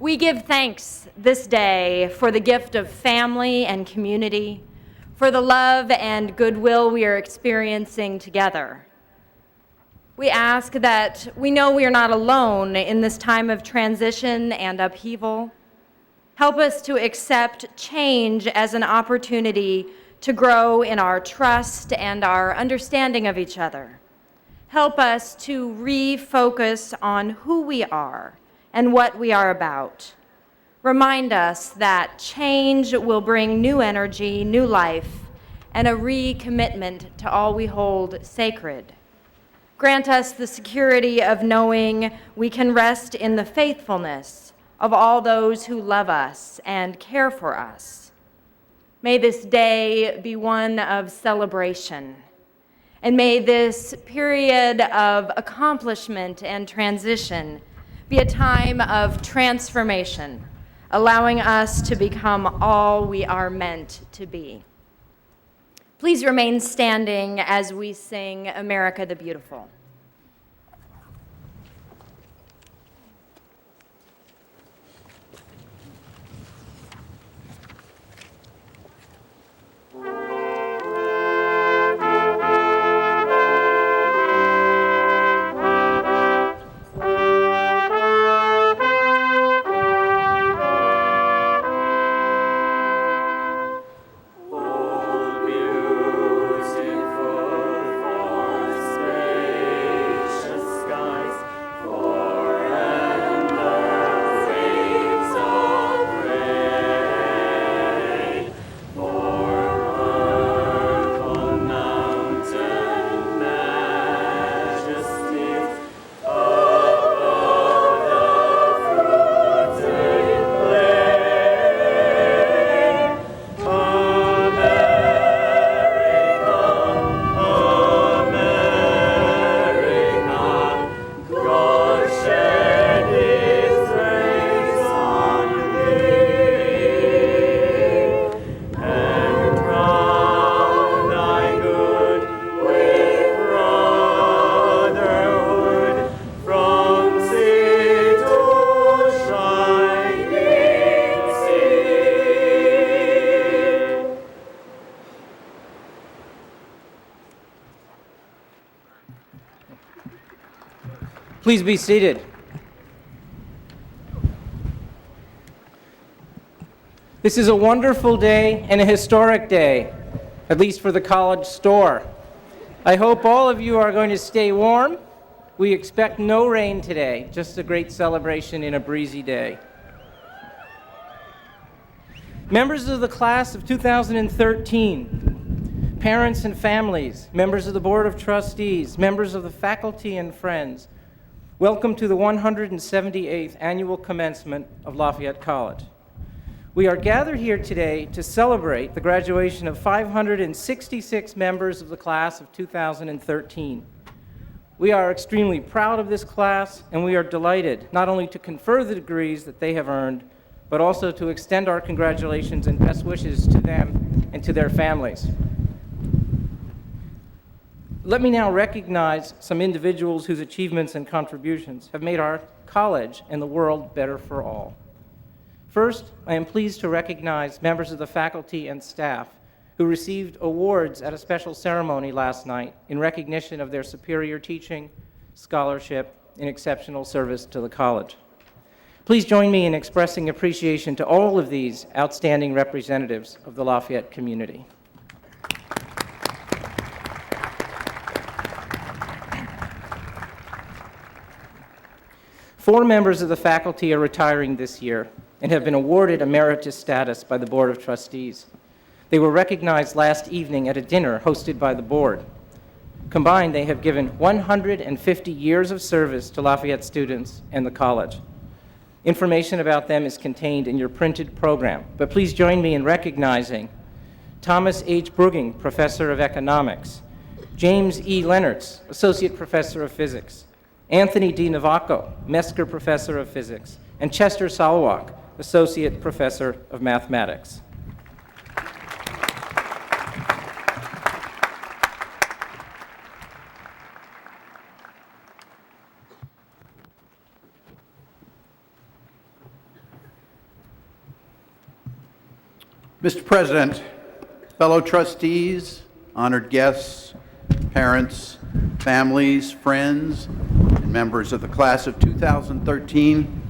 We give thanks this day for the gift of family and community, for the love and goodwill we are experiencing together. We ask that we know we are not alone in this time of transition and upheaval. Help us to accept change as an opportunity to grow in our trust and our understanding of each other. Help us to refocus on who we are and what we are about. Remind us that change will bring new energy, new life, and a recommitment to all we hold sacred. Grant us the security of knowing we can rest in the faithfulness of all those who love us and care for us. May this day be one of celebration, and may this period of accomplishment and transition be a time of transformation, allowing us to become all we are meant to be. Please remain standing as we sing America the Beautiful. Please be seated. This is a wonderful day and a historic day, at least for the college store. I hope all of you are going to stay warm. We expect no rain today, just a great celebration in a breezy day. Members of the class of 2013, parents and families, members of the Board of Trustees, members of the faculty and friends, welcome to the 178th Annual Commencement of Lafayette College. We are gathered here today to celebrate the graduation of 566 members of the class of 2013. We are extremely proud of this class, and we are delighted not only to confer the degrees that they have earned, but also to extend our congratulations and best wishes to them and to their families. Let me now recognize some individuals whose achievements and contributions have made our college and the world better for all. First, I am pleased to recognize members of the faculty and staff who received awards at a special ceremony last night in recognition of their superior teaching, scholarship, and exceptional service to the college. Please join me in expressing appreciation to all of these outstanding representatives of the Lafayette community. Four members of the faculty are retiring this year and have been awarded emeritus status by the Board of Trustees. They were recognized last evening at a dinner hosted by the board. Combined, they have given 150 years of service to Lafayette students and the college. Information about them is contained in your printed program, but please join me in recognizing Thomas H. Brugging, Professor of Economics, James E. Lennertz, Associate Professor of Physics, Anthony D. Navaco, Mesker Professor of Physics, and Chester Salwak, Associate Professor of Mathematics. Mr. President, fellow trustees, honored guests, parents, families, friends, and members of the class of 2013,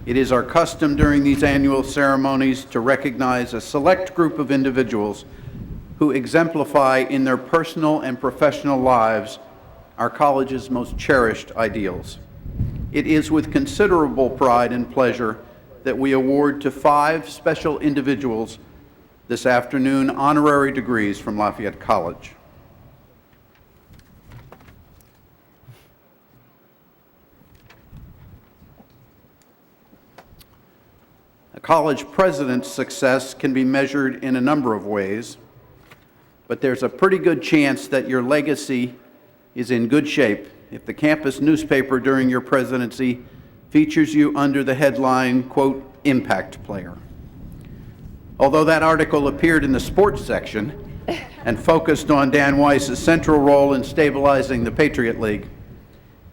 it is our custom during these annual ceremonies to recognize a select group of individuals who exemplify in their personal and professional lives our college's most cherished ideals. It is with considerable pride and pleasure that we award to 5 special individuals this afternoon honorary degrees from Lafayette College. A college president's success can be measured in a number of ways, but there's a pretty good chance that your legacy is in good shape if the campus newspaper during your presidency features you under the headline, quote, "Impact Player." Although that article appeared in the sports section and focused on Dan Weiss's central role in stabilizing the Patriot League,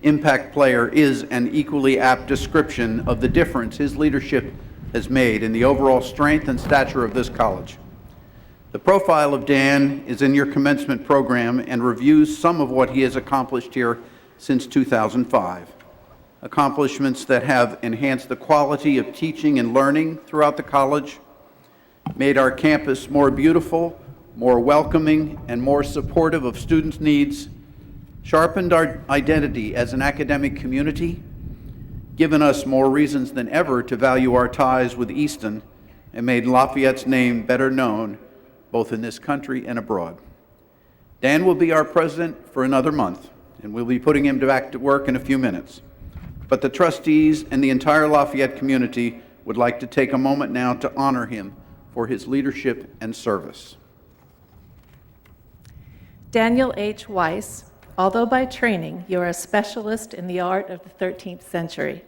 Impact Player is an equally apt description of the difference his leadership has made in the overall strength and stature of this college. The profile of Dan is in your commencement program and reviews some of what he has accomplished here since 2005. Accomplishments that have enhanced the quality of teaching and learning throughout the college, made our campus more beautiful, more welcoming, and more supportive of students' needs, sharpened our identity as an academic community, given us more reasons than ever to value our ties with Easton, and made Lafayette's name better known both in this country and abroad. Dan will be our president for another month, and we'll be putting him back to work in a few minutes. But the trustees and the entire Lafayette community would like to take a moment now to honor him for his leadership and service. Daniel H. Weiss, although by training you are a specialist in the art of the 13th century,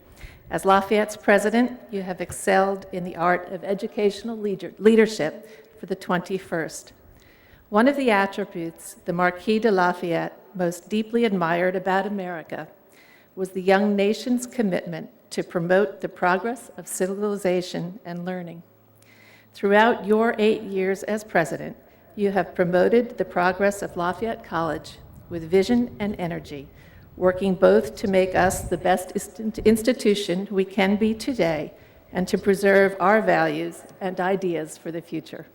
as Lafayette's president, you have excelled in the art of educational leadership for the 21st. One of the attributes the Marquis de Lafayette most deeply admired about America was the young nation's commitment to promote the progress of civilization and learning. Throughout your 8 years as president, you have promoted the progress of Lafayette College with vision and energy, working both to make us the best institution we can be today and to preserve our values and ideas for the future.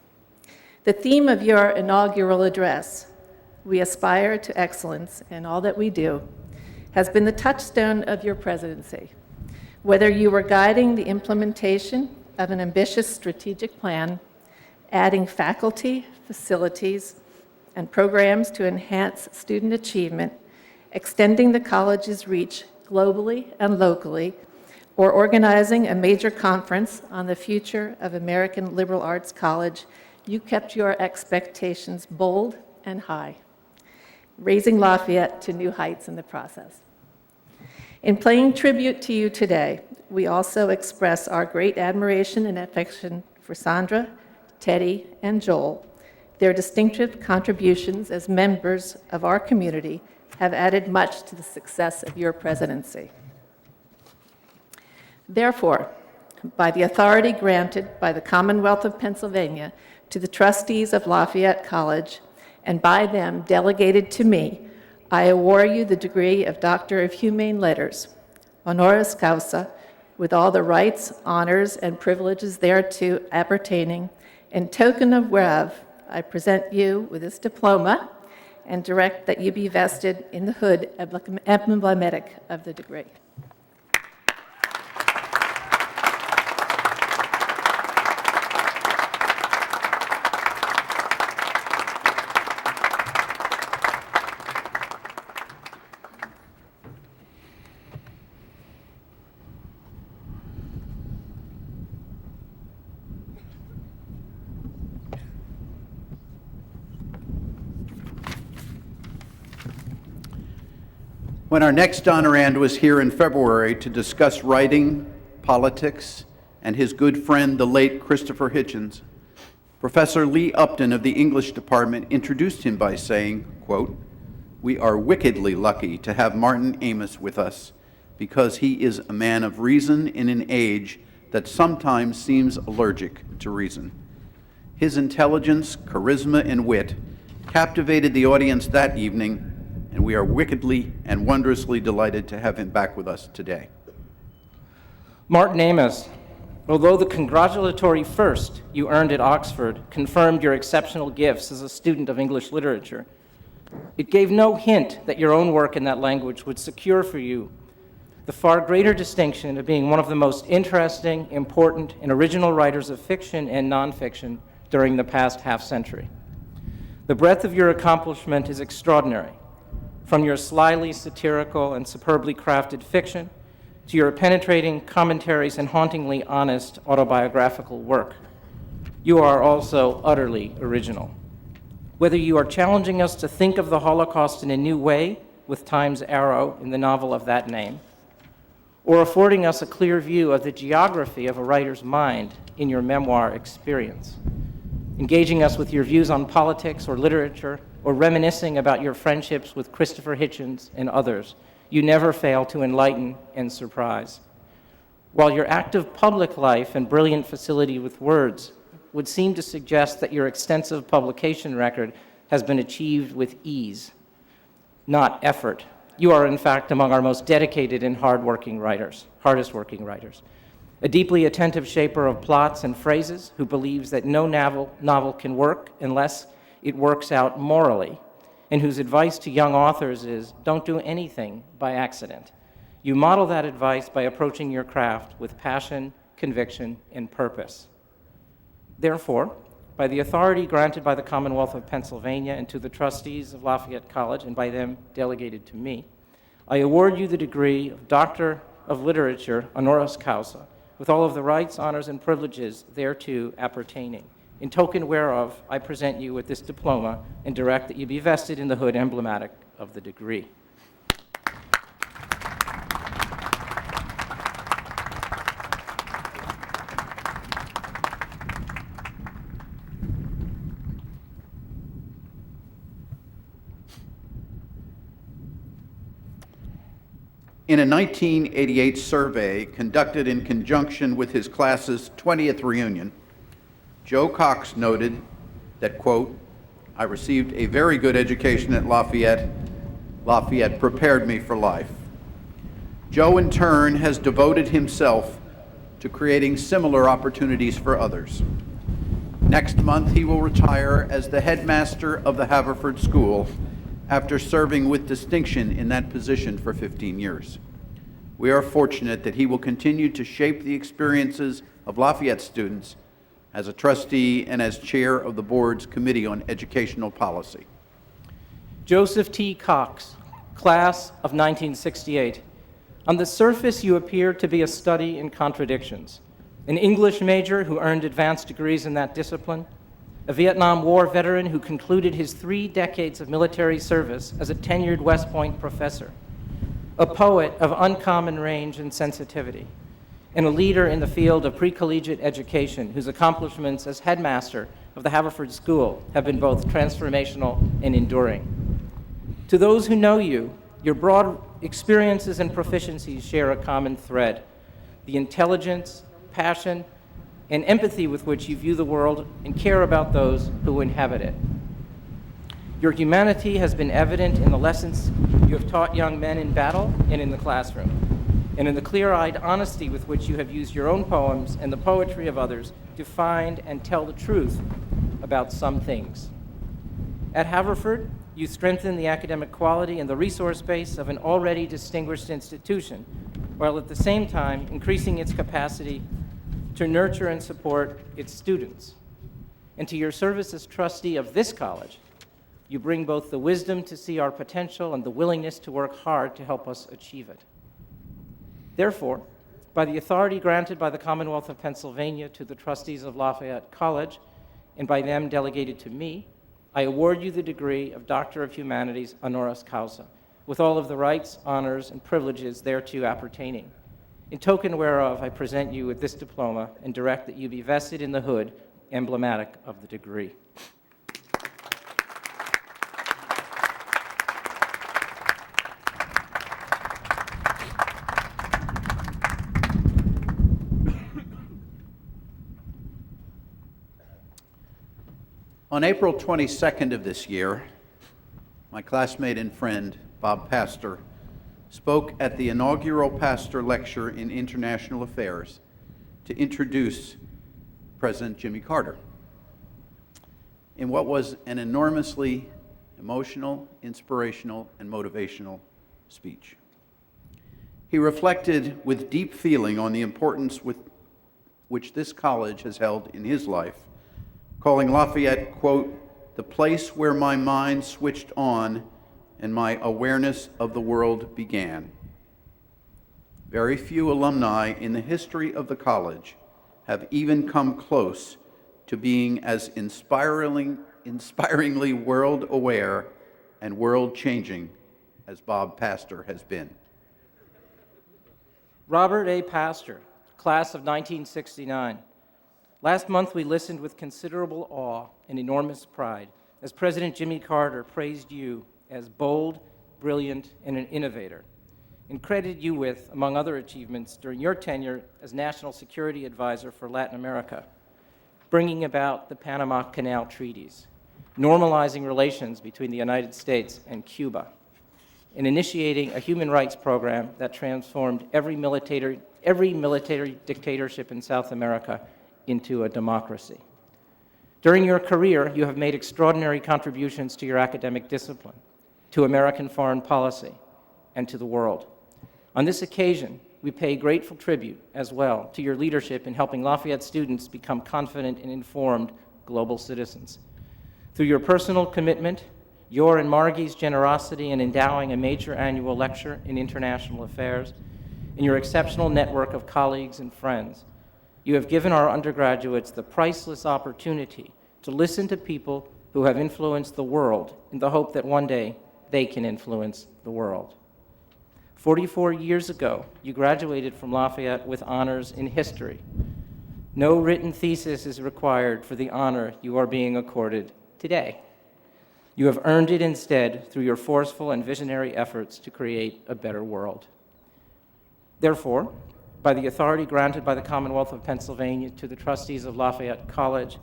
The theme of your inaugural address, "We aspire to excellence in all that we do," has been the touchstone of your presidency. Whether you were guiding the implementation of an ambitious strategic plan, adding faculty, facilities, and programs to enhance student achievement, extending the college's reach globally and locally, or organizing a major conference on the future of American liberal arts college, you kept your expectations bold and high, raising Lafayette to new heights in the process. In paying tribute to you today, we also express our great admiration and affection for Sandra, Teddy, and Joel. Their distinctive contributions as members of our community have added much to the success of your presidency. Therefore, by the authority granted by the Commonwealth of Pennsylvania to the trustees of Lafayette College, and by them delegated to me, I award you the degree of Doctor of Humane Letters, honoris causa, with all the rights, honors, and privileges thereto appertaining, in token of whereof I present you with this diploma and direct that you be vested in the hood emblematic of the degree. When our next honorand was here in February to discuss writing, politics, and his good friend, the late Christopher Hitchens, Professor Lee Upton of the English department introduced him by saying, quote, "We are wickedly lucky to have Martin Amis with us because he is a man of reason in an age that sometimes seems allergic to reason. His intelligence, charisma, and wit captivated the audience that evening, and we are wickedly and wondrously delighted to have him back with us today." Martin Amis, although the congratulatory first you earned at Oxford confirmed your exceptional gifts as a student of English literature, it gave no hint that your own work in that language would secure for you the far greater distinction of being one of the most interesting, important, and original writers of fiction and nonfiction during the past half-century. The breadth of your accomplishment is extraordinary, from your slyly satirical and superbly crafted fiction to your penetrating commentaries and hauntingly honest autobiographical work. You are also utterly original. Whether you are challenging us to think of the Holocaust in a new way with Time's Arrow in the novel of that name, or affording us a clear view of the geography of a writer's mind in your memoir Experience, engaging us with your views on politics or literature, or reminiscing about your friendships with Christopher Hitchens and others, you never fail to enlighten and surprise. While your active public life and brilliant facility with words would seem to suggest that your extensive publication record has been achieved with ease, not effort, you are in fact among our most dedicated and hardest working writers. A deeply attentive shaper of plots and phrases who believes that no novel can work unless it works out morally, and whose advice to young authors is, don't do anything by accident. You model that advice by approaching your craft with passion, conviction, and purpose. Therefore, by the authority granted by the Commonwealth of Pennsylvania and to the trustees of Lafayette College, and by them delegated to me, I award you the degree of Doctor of Literature, honoris causa, with all of the rights, honors, and privileges thereto appertaining. In token whereof, I present you with this diploma and direct that you be vested in the hood emblematic of the degree. In a 1988 survey conducted in conjunction with his class's 20th reunion, Joe Cox noted that, quote, "I received a very good education at Lafayette, Lafayette prepared me for life. Joe, in turn, has devoted himself to creating similar opportunities for others. Next month, he will retire as the headmaster of the Haverford School after serving with distinction in that position for 15 years. We are fortunate that he will continue to shape the experiences of Lafayette students as a trustee and as chair of the board's Committee on Educational Policy. Joseph T. Cox, class of 1968. On the surface, you appear to be a study in contradictions. An English major who earned advanced degrees in that discipline, a Vietnam War veteran who concluded his 3 decades of military service as a tenured West Point professor, a poet of uncommon range and sensitivity, and a leader in the field of pre-collegiate education whose accomplishments as headmaster of the Haverford School have been both transformational and enduring. To those who know you, your broad experiences and proficiencies share a common thread: the intelligence, passion, and empathy with which you view the world and care about those who inhabit it. Your humanity has been evident in the lessons you have taught young men in battle and in the classroom, and in the clear-eyed honesty with which you have used your own poems and the poetry of others to find and tell the truth about some things. At Haverford, you strengthen the academic quality and the resource base of an already distinguished institution, while at the same time increasing its capacity to nurture and support its students. And to your service as trustee of this college, you bring both the wisdom to see our potential and the willingness to work hard to help us achieve it. Therefore, by the authority granted by the Commonwealth of Pennsylvania to the trustees of Lafayette College, and by them delegated to me, I award you the degree of Doctor of Humanities honoris causa, with all of the rights, honors, and privileges thereto appertaining. In token whereof, I present you with this diploma and direct that you be vested in the hood emblematic of the degree. On April 22nd of this year, my classmate and friend, Bob Pastor, spoke at the inaugural Pastor Lecture in International Affairs to introduce President Jimmy Carter in what was an enormously emotional, inspirational, and motivational speech. He reflected with deep feeling on the importance which this college has held in his life, calling Lafayette, quote, "the place where my mind switched on and my awareness of the world began." Very few alumni in the history of the college have even come close to being as inspiringly world-aware and world-changing as Bob Pastor has been. Robert A. Pastor, class of 1969. Last month, we listened with considerable awe and enormous pride as President Jimmy Carter praised you as bold, brilliant, and an innovator, and credited you with, among other achievements, during your tenure as National Security Advisor for Latin America, bringing about the Panama Canal Treaties, normalizing relations between the United States and Cuba, and initiating a human rights program that transformed every military dictatorship in South America into a democracy. During your career, you have made extraordinary contributions to your academic discipline, to American foreign policy, and to the world. On this occasion, we pay grateful tribute as well to your leadership in helping Lafayette students become confident and informed global citizens. Through your personal commitment, your and Margie's generosity in endowing a major annual lecture in international affairs, and your exceptional network of colleagues and friends, you have given our undergraduates the priceless opportunity to listen to people who have influenced the world in the hope that one day they can influence the world. 44 years ago, you graduated from Lafayette with honors in history. No written thesis is required for the honor you are being accorded today. You have earned it instead through your forceful and visionary efforts to create a better world. Therefore, by the authority granted by the Commonwealth of Pennsylvania to the trustees of Lafayette College,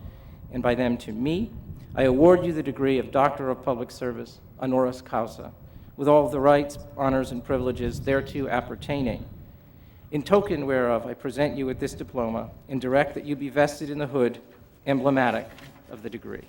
and by them to me, I award you the degree of Doctor of Public Service, honoris causa, with all of the rights, honors, and privileges thereto appertaining. In token whereof, I present you with this diploma and direct that you be vested in the hood emblematic of the degree.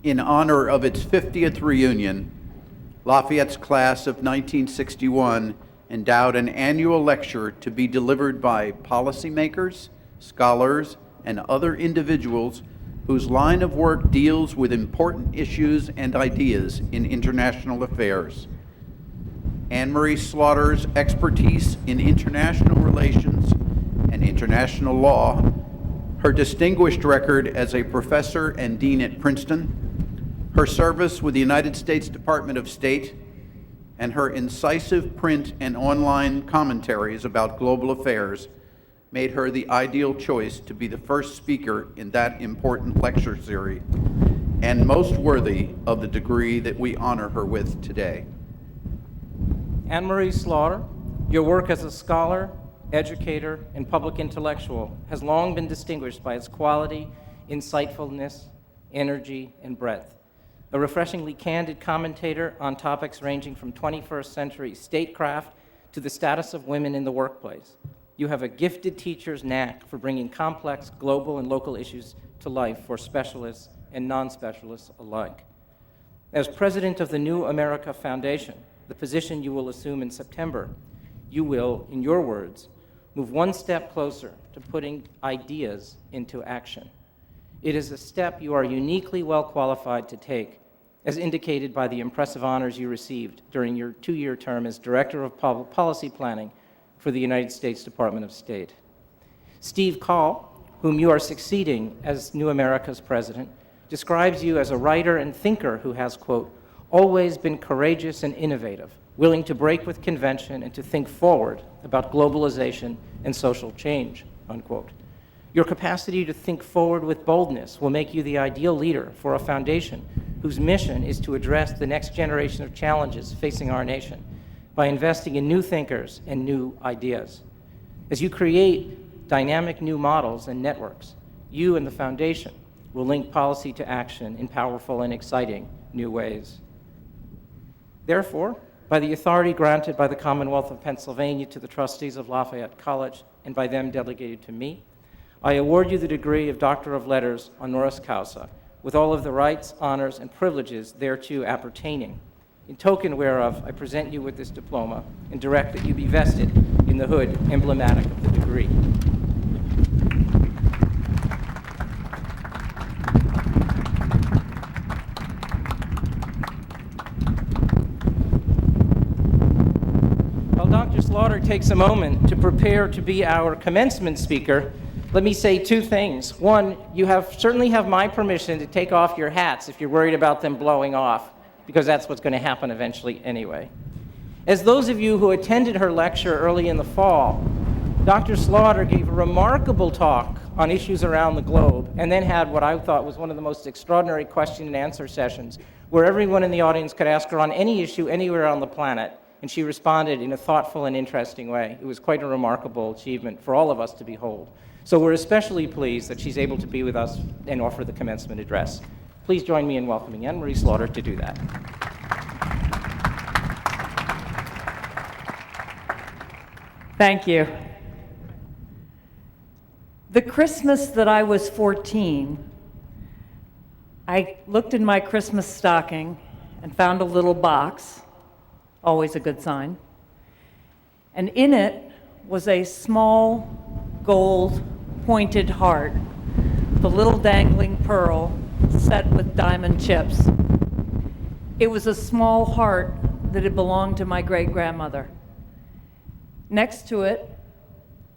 In honor of its 50th reunion, Lafayette's class of 1961 endowed an annual lecture to be delivered by policymakers, scholars, and other individuals whose line of work deals with important issues and ideas in international affairs. Anne-Marie Slaughter's expertise in international relations and international law, her distinguished record as a professor and dean at Princeton, her service with the United States Department of State, and her incisive print and online commentaries about global affairs made her the ideal choice to be the first speaker in that important lecture series, and most worthy of the degree that we honor her with today. Anne-Marie Slaughter, your work as a scholar, educator, and public intellectual has long been distinguished by its quality, insightfulness, energy, and breadth. A refreshingly candid commentator on topics ranging from 21st century statecraft to the status of women in the workplace. You have a gifted teacher's knack for bringing complex global and local issues to life for specialists and non-specialists alike. As president of the New America Foundation, the position you will assume in September, you will, in your words, move one step closer to putting ideas into action. It is a step you are uniquely well qualified to take, as indicated by the impressive honors you received during your 2-year term as Director of Public Policy Planning for the United States Department of State. Steve Call, whom you are succeeding as New America's president, describes you as a writer and thinker who has, quote, always been courageous and innovative, willing to break with convention and to think forward about globalization and social change, unquote. Your capacity to think forward with boldness will make you the ideal leader for a foundation whose mission is to address the next generation of challenges facing our nation by investing in new thinkers and new ideas. As you create dynamic new models and networks, you and the foundation will link policy to action in powerful and exciting new ways. Therefore, by the authority granted by the Commonwealth of Pennsylvania to the trustees of Lafayette College and by them delegated to me, I award you the degree of Doctor of Letters honoris causa, with all of the rights, honors, and privileges thereto appertaining. In token whereof, I present you with this diploma and direct that you be vested in the hood emblematic of the degree. While Dr. Slaughter takes a moment to prepare to be our commencement speaker, let me say two things. One, you certainly have my permission to take off your hats if you're worried about them blowing off, because that's what's going to happen eventually anyway. As those of you who attended her lecture early in the fall, Dr. Slaughter gave a remarkable talk on issues around the globe, and then had what I thought was one of the most extraordinary question and answer sessions, where everyone in the audience could ask her on any issue anywhere on the planet, and she responded in a thoughtful and interesting way. It was quite a remarkable achievement for all of us to behold. So we're especially pleased that she's able to be with us and offer the commencement address. Please join me in welcoming Anne-Marie Slaughter to do that. Thank you. The Christmas that I was 14, I looked in my Christmas stocking and found a little box, always a good sign, and in it was a small gold pointed heart, the little dangling pearl set with diamond chips. It was a small heart that had belonged to my great-grandmother. Next to it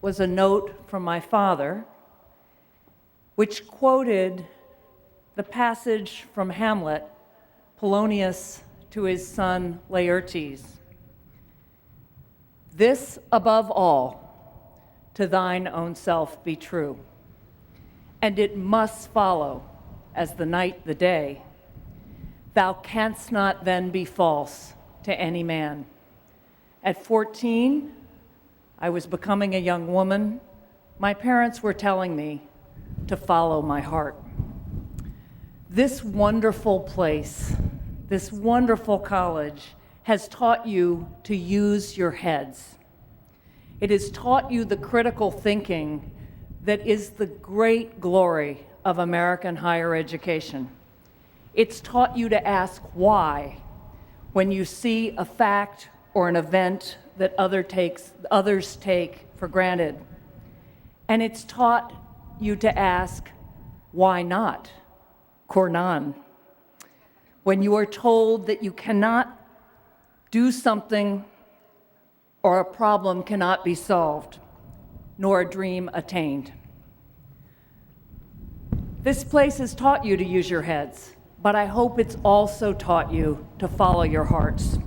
was a note from my father, which quoted the passage from Hamlet, Polonius to his son Laertes. This above all, to thine own self be true. And it must follow, as the night the day, thou canst not then be false to any man. At 14, I was becoming a young woman. My parents were telling me to follow my heart. This wonderful place, this wonderful college, has taught you to use your heads. It has taught you the critical thinking that is the great glory of American higher education. It's taught you to ask why when you see a fact or an event that others take for granted. And it's taught you to ask, why not? Cornan. When you are told that you cannot do something or a problem cannot be solved, nor a dream attained. This place has taught you to use your heads, but I hope it's also taught you to follow your hearts.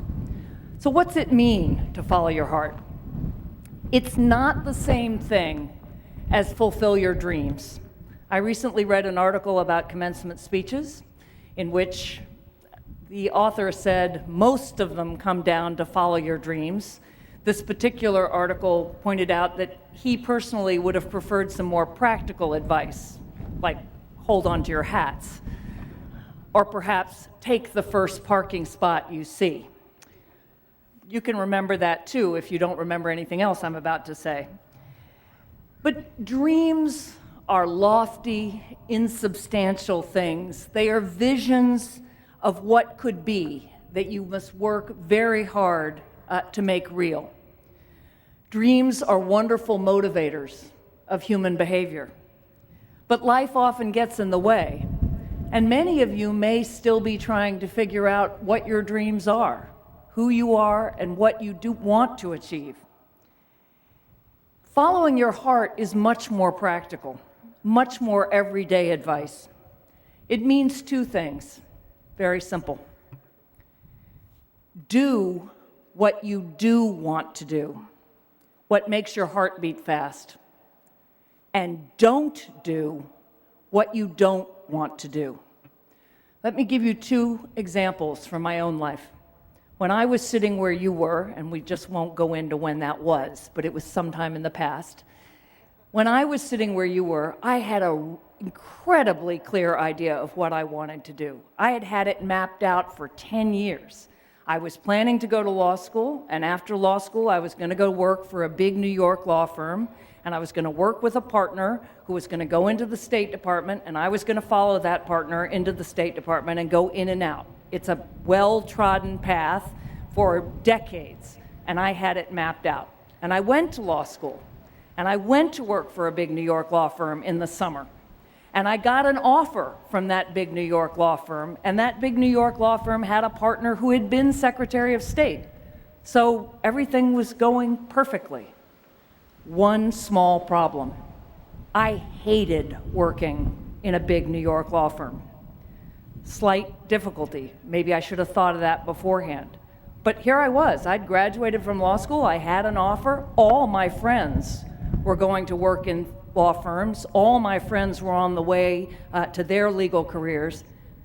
So what's it mean to follow your heart? It's not the same thing as fulfill your dreams. I recently read an article about commencement speeches in which the author said most of them come down to follow your dreams. This particular article pointed out that he personally would have preferred some more practical advice, like hold on to your hats, or perhaps take the first parking spot you see. You can remember that too if you don't remember anything else I'm about to say. But dreams are lofty, insubstantial things. They are visions of what could be that you must work very hard to make real. Dreams are wonderful motivators of human behavior. But life often gets in the way, and many of you may still be trying to figure out what your dreams are, who you are, and what you do want to achieve. Following your heart is much more practical, much more everyday advice. It means two things, very simple. Do what you do want to do, what makes your heart beat fast. And don't do what you don't want to do. Let me give you two examples from my own life. When I was sitting where you were, and we just won't go into when that was, but it was sometime in the past. When I was sitting where you were, I had an incredibly clear idea of what I wanted to do. I had had it mapped out for 10 years. I was planning to go to law school, and after law school, I was going to go work for a big New York law firm, and I was going to work with a partner who was going to go into the State Department, and I was going to follow that partner into the State Department and go in and out. It's a well-trodden path for decades, and I had it mapped out. And I went to law school, and I went to work for a big New York law firm in the summer. And I got an offer from that big New York law firm, and that big New York law firm had a partner who had been Secretary of State. So everything was going perfectly. One small problem. I hated working in a big New York law firm. Slight difficulty. Maybe I should have thought of that beforehand. But here I was. I'd graduated from law school. I had an offer. All my friends were going to work in law firms. All my friends were on the way to their legal careers.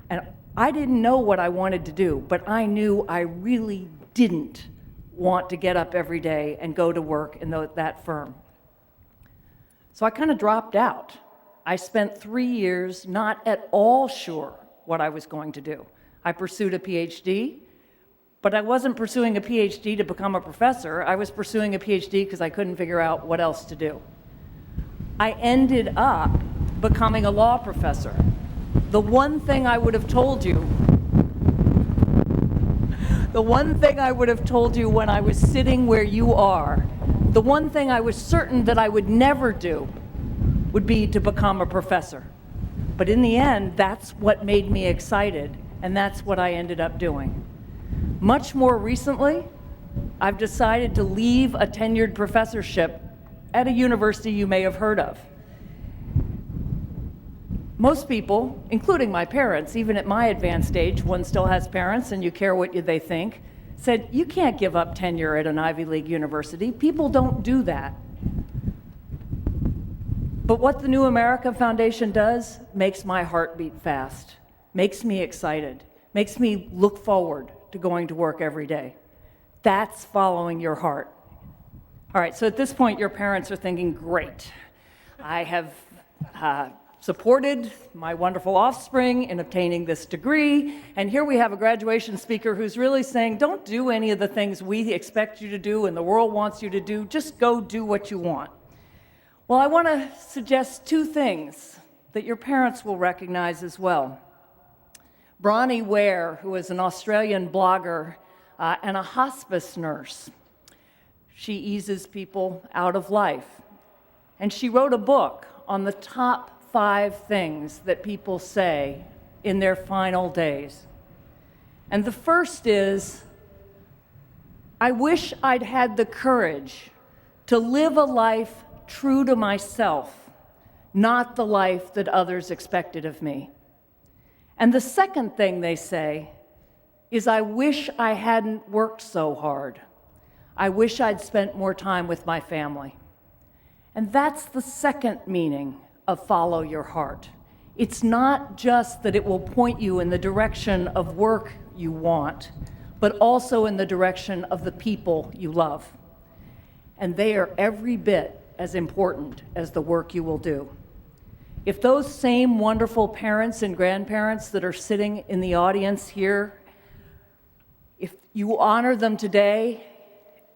And I didn't know what I wanted to do, but I knew I really didn't want to get up every day and go to work in that firm. So I kind of dropped out. I spent 3 years not at all sure what I was going to do. I pursued a PhD, but I wasn't pursuing a PhD to become a professor. I was pursuing a PhD because I couldn't figure out what else to do. I ended up becoming a law professor. The one thing I would have told you when I was sitting where you are, the one thing I was certain that I would never do would be to become a professor. But in the end, that's what made me excited, and that's what I ended up doing. Much more recently, I've decided to leave a tenured professorship at a university you may have heard of. Most people, including my parents, even at my advanced age, one still has parents and you care what they think, said, you can't give up tenure at an Ivy League university. People don't do that. But what the New America Foundation does makes my heart beat fast, makes me excited, makes me look forward to going to work every day. That's following your heart. All right, so at this point, your parents are thinking, great. I have supported my wonderful offspring in obtaining this degree, and here we have a graduation speaker who's really saying, don't do any of the things we expect you to do and the world wants you to do, just go do what you want. Well, I want to suggest two things that your parents will recognize as well. Bronnie Ware, who is an Australian blogger and a hospice nurse, she eases people out of life. And she wrote a book on the top 5 things that people say in their final days. And the first is, I wish I'd had the courage to live a life true to myself, not the life that others expected of me. And the second thing they say is, I wish I hadn't worked so hard. I wish I'd spent more time with my family. And that's the second meaning of follow your heart. It's not just that it will point you in the direction of work you want, but also in the direction of the people you love. And they are every bit as important as the work you will do. If those same wonderful parents and grandparents that are sitting in the audience here, if you honor them today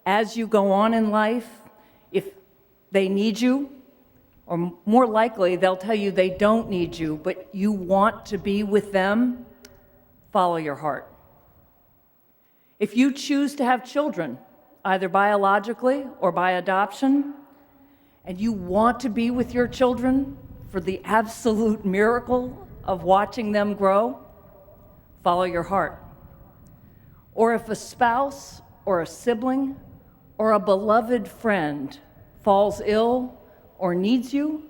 as you go on in life, if they need you, or more likely they'll tell you they don't need you, but you want to be with them, follow your heart. If you choose to have children, either biologically or by adoption, and you want to be with your children for the absolute miracle of watching them grow, follow your heart. Or if a spouse or a sibling or a beloved friend falls ill or needs you,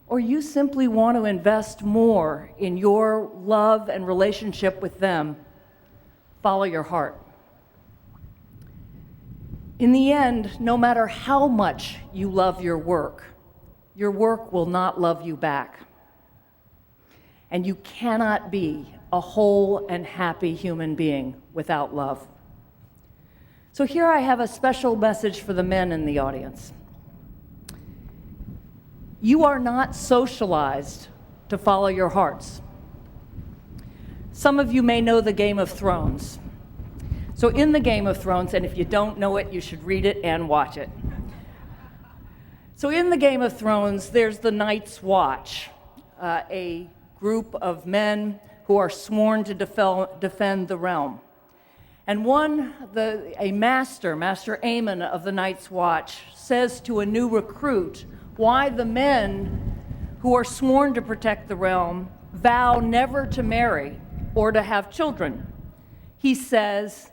or you simply want to invest more in your love and relationship with them, follow your heart. In the end, no matter how much you love your work will not love you back. And you cannot be a whole and happy human being without love. So here I have a special message for the men in the audience. You are not socialized to follow your hearts. Some of you may know the Game of Thrones. So in the Game of Thrones, and if you don't know it, you should read it and watch it. So in the Game of Thrones, there's the Night's Watch, a group of men who are sworn to defend the realm. And a master, Master Aemon of the Night's Watch, says to a new recruit why the men who are sworn to protect the realm vow never to marry or to have children. He says,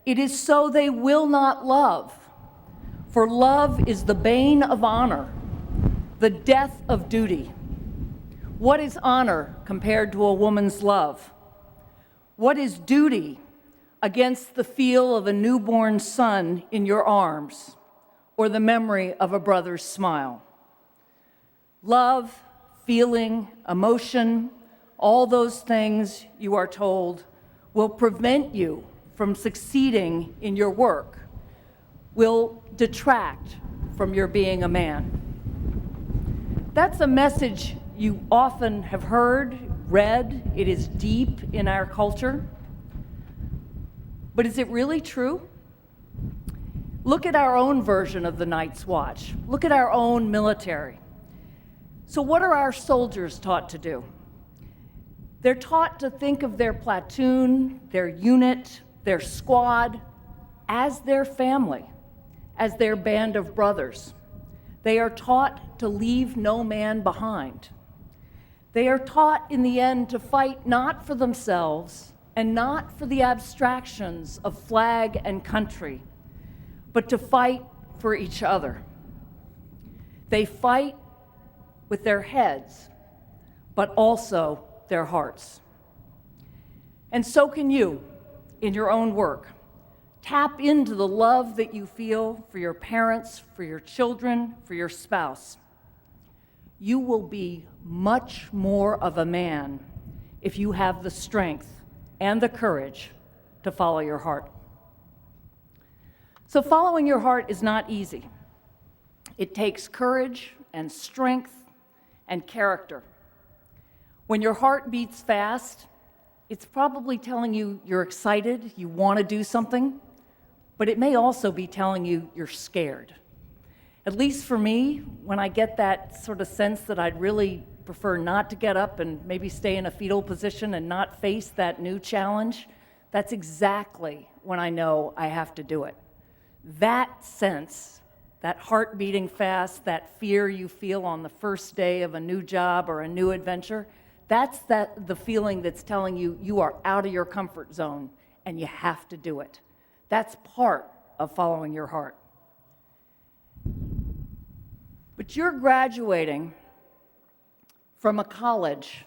"It is so they will not love, for love is the bane of honor, the death of duty. What is honor compared to a woman's love? What is duty against the feel of a newborn son in your arms or the memory of a brother's smile?" Love, feeling, emotion, all those things, you are told, will prevent you from succeeding in your work, will detract from your being a man. That's a message you often have heard, read. It is deep in our culture. But is it really true? Look at our own version of the Night's Watch. Look at our own military. So what are our soldiers taught to do? They're taught to think of their platoon, their unit, their squad as their family, as their band of brothers. They are taught to leave no man behind. They are taught in the end to fight not for themselves and not for the abstractions of flag and country, but to fight for each other. They fight with their heads, but also their hearts. And so can you in your own work. Tap into the love that you feel for your parents, for your children, for your spouse. You will be much more of a man if you have the strength and the courage to follow your heart. So following your heart is not easy. It takes courage and strength and character. When your heart beats fast, it's probably telling you you're excited, you want to do something, but it may also be telling you you're scared. At least for me, when I get that sort of sense that I'd really prefer not to get up and maybe stay in a fetal position and not face that new challenge, that's exactly when I know I have to do it. That sense, that heart beating fast, that fear you feel on the first day of a new job or a new adventure, that's the feeling that's telling you you are out of your comfort zone and you have to do it. That's part of following your heart. But you're graduating from a college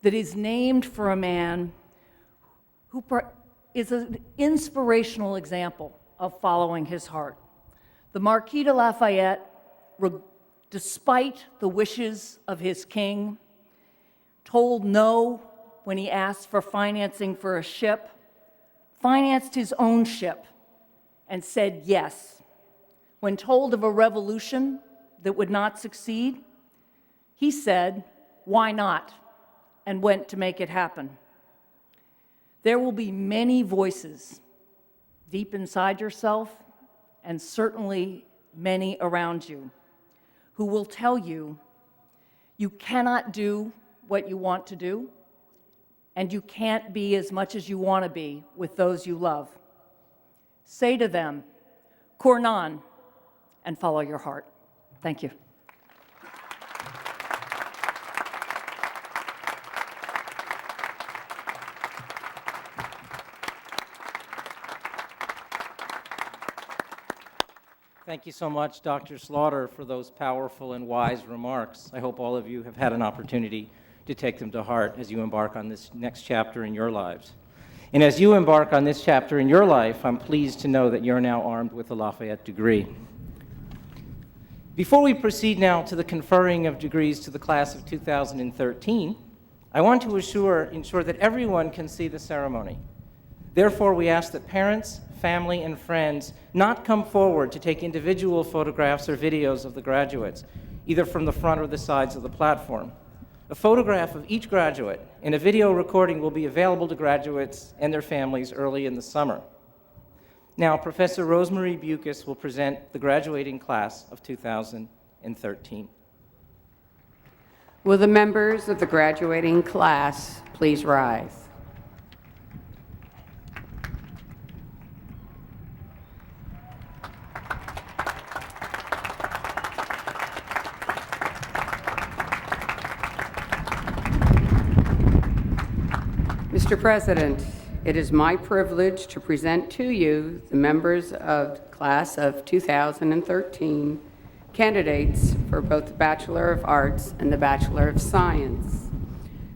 that is named for a man who is an inspirational example of following his heart. The Marquis de Lafayette, despite the wishes of his king, told no when he asked for financing for a ship, financed his own ship, and said yes. When told of a revolution that would not succeed, he said, "Why not?" and went to make it happen. There will be many voices deep inside yourself, and certainly many around you, who will tell you you cannot do what you want to do, and you can't be as much as you want to be with those you love. Say to them, "Cornan," and follow your heart. Thank you. Thank you so much, Dr. Slaughter, for those powerful and wise remarks. I hope all of you have had an opportunity to take them to heart as you embark on this next chapter in your lives. And as you embark on this chapter in your life, I'm pleased to know that you're now armed with a Lafayette degree. Before we proceed now to the conferring of degrees to the class of 2013, I want to ensure that everyone can see the ceremony. Therefore, we ask that parents, family, and friends not come forward to take individual photographs or videos of the graduates, either from the front or the sides of the platform. A photograph of each graduate and a video recording will be available to graduates and their families early in the summer. Now, Professor Rosemary Bucas will present the graduating class of 2013. Will the members of the graduating class please rise? Mr. President, it is my privilege to present to you the members of the class of 2013, candidates for both the Bachelor of Arts and the Bachelor of Science.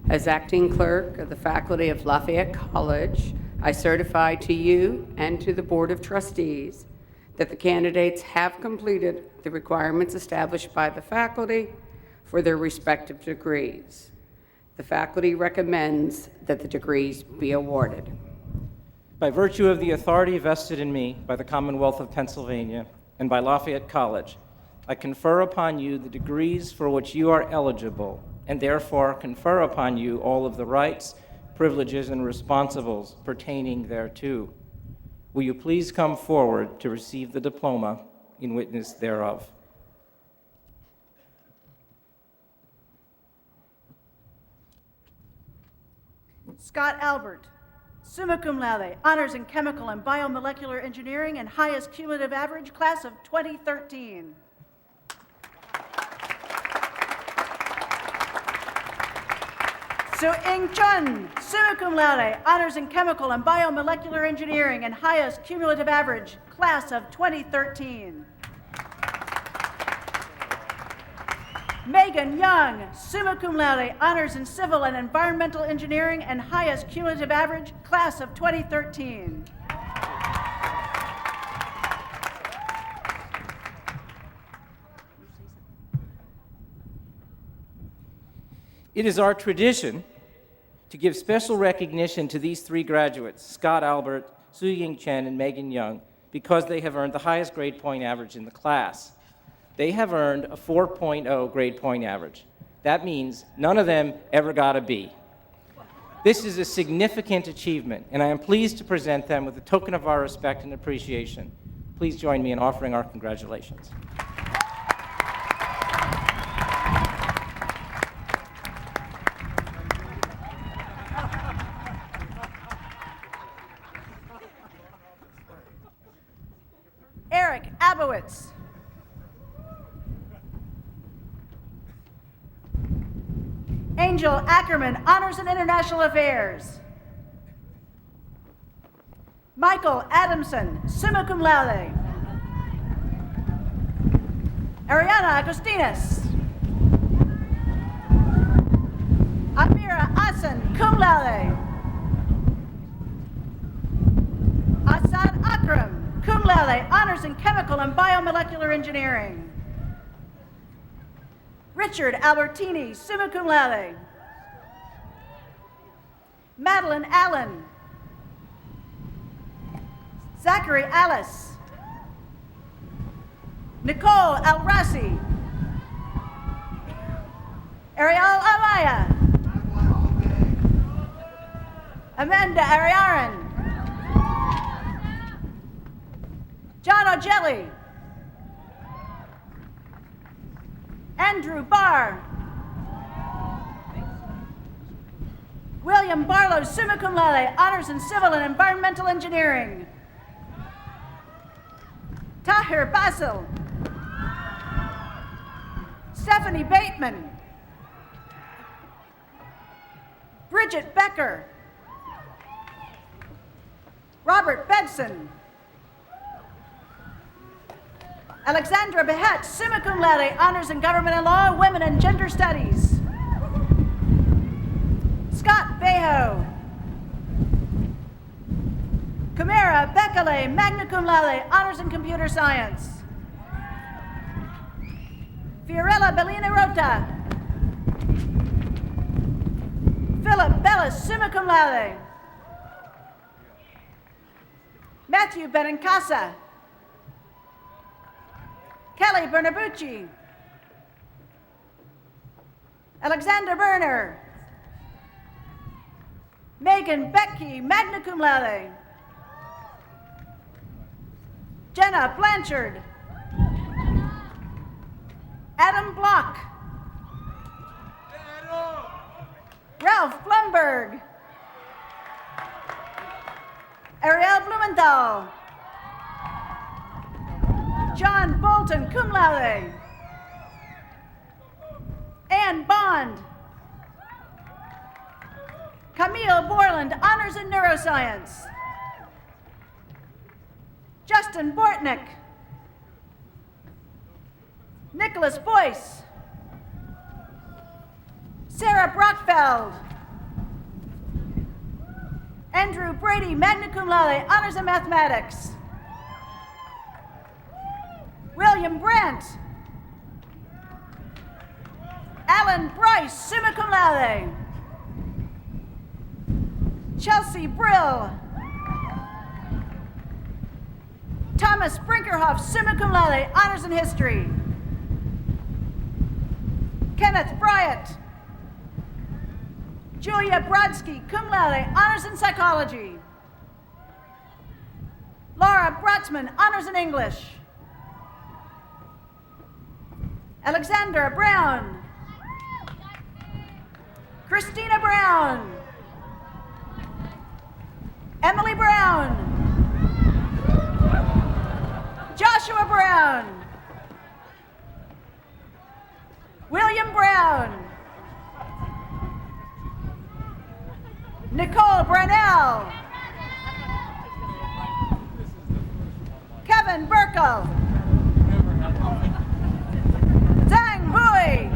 As acting clerk of the faculty of Lafayette College, I certify to you and to the Board of Trustees that the candidates have completed the requirements established by the faculty for their respective degrees. The faculty recommends that the degrees be awarded. By virtue of the authority vested in me by the Commonwealth of Pennsylvania and by Lafayette College, I confer upon you the degrees for which you are eligible, and therefore confer upon you all of the rights, privileges, and responsibilities pertaining thereto. Will you please come forward to receive the diploma in witness thereof? Scott Albert, summa cum laude, honors in chemical and biomolecular engineering and highest cumulative average, class of 2013. So-Ing Chun, summa cum laude, honors in chemical and biomolecular engineering and highest cumulative average, class of 2013. Megan Young, summa cum laude, honors in civil and environmental engineering and highest cumulative average, class of 2013. It is our tradition to give special recognition to these three graduates, Scott Albert, Su-Ying Chen, and Megan Young, because they have earned the highest grade point average in the class. They have earned a 4.0 grade point average. That means none of them ever got a B. This is a significant achievement, and I am pleased to present them with a token of our respect and appreciation. Please join me in offering our congratulations. Eric Abowitz. Angel Ackerman, Honors in International Affairs. Michael Adamson, summa cum laude. Ariana Agostinas. Amira Asen, cum laude. Assad Akram, cum laude, Honors in Chemical and Biomolecular Engineering. Richard Albertini, summa cum laude. Madeline Allen. Zachary Alice. Nicole Alrasi. Ariel Amaya. Amanda Ariaran. John O'Jelly. Andrew Barr. William Barlow, summa cum laude, Honors in Civil and Environmental Engineering. Tahir Basil. Stephanie Bateman. Bridget Becker. Robert Benson. Alexandra Behet, summa cum laude, Honors in Government and Law, Women and Gender Studies. Scott Beho. Camara Bekele, magna cum laude, Honors in Computer Science. Fiorella Bellina Rota. Philip Bellis, summa cum laude. Matthew Benincasa. Kelly Bernabucci. Alexander Berner. Megan Becky, magna cum laude. Jenna Blanchard. Adam Block. Ralph Blumberg. Ariel Blumenthal. John Bolton, cum laude. Ann Bond. Camille Borland, Honors in Neuroscience. Justin Bortnick. Nicholas Boyce. Sarah Brockfeld. Andrew Brady, magna cum laude, Honors in Mathematics. William Brent. Alan Bryce, summa cum laude. Chelsea Brill. Thomas Brinkerhoff, summa cum laude, Honors in History. Kenneth Bryant. Julia Brodsky, cum laude, Honors in Psychology. Laura Brotzman, Honors in English. Alexandra Brown. Christina Brown. Emily Brown. Joshua Brown. William Brown. Nicole Brunel. Kevin Burkle. Zhang Bui.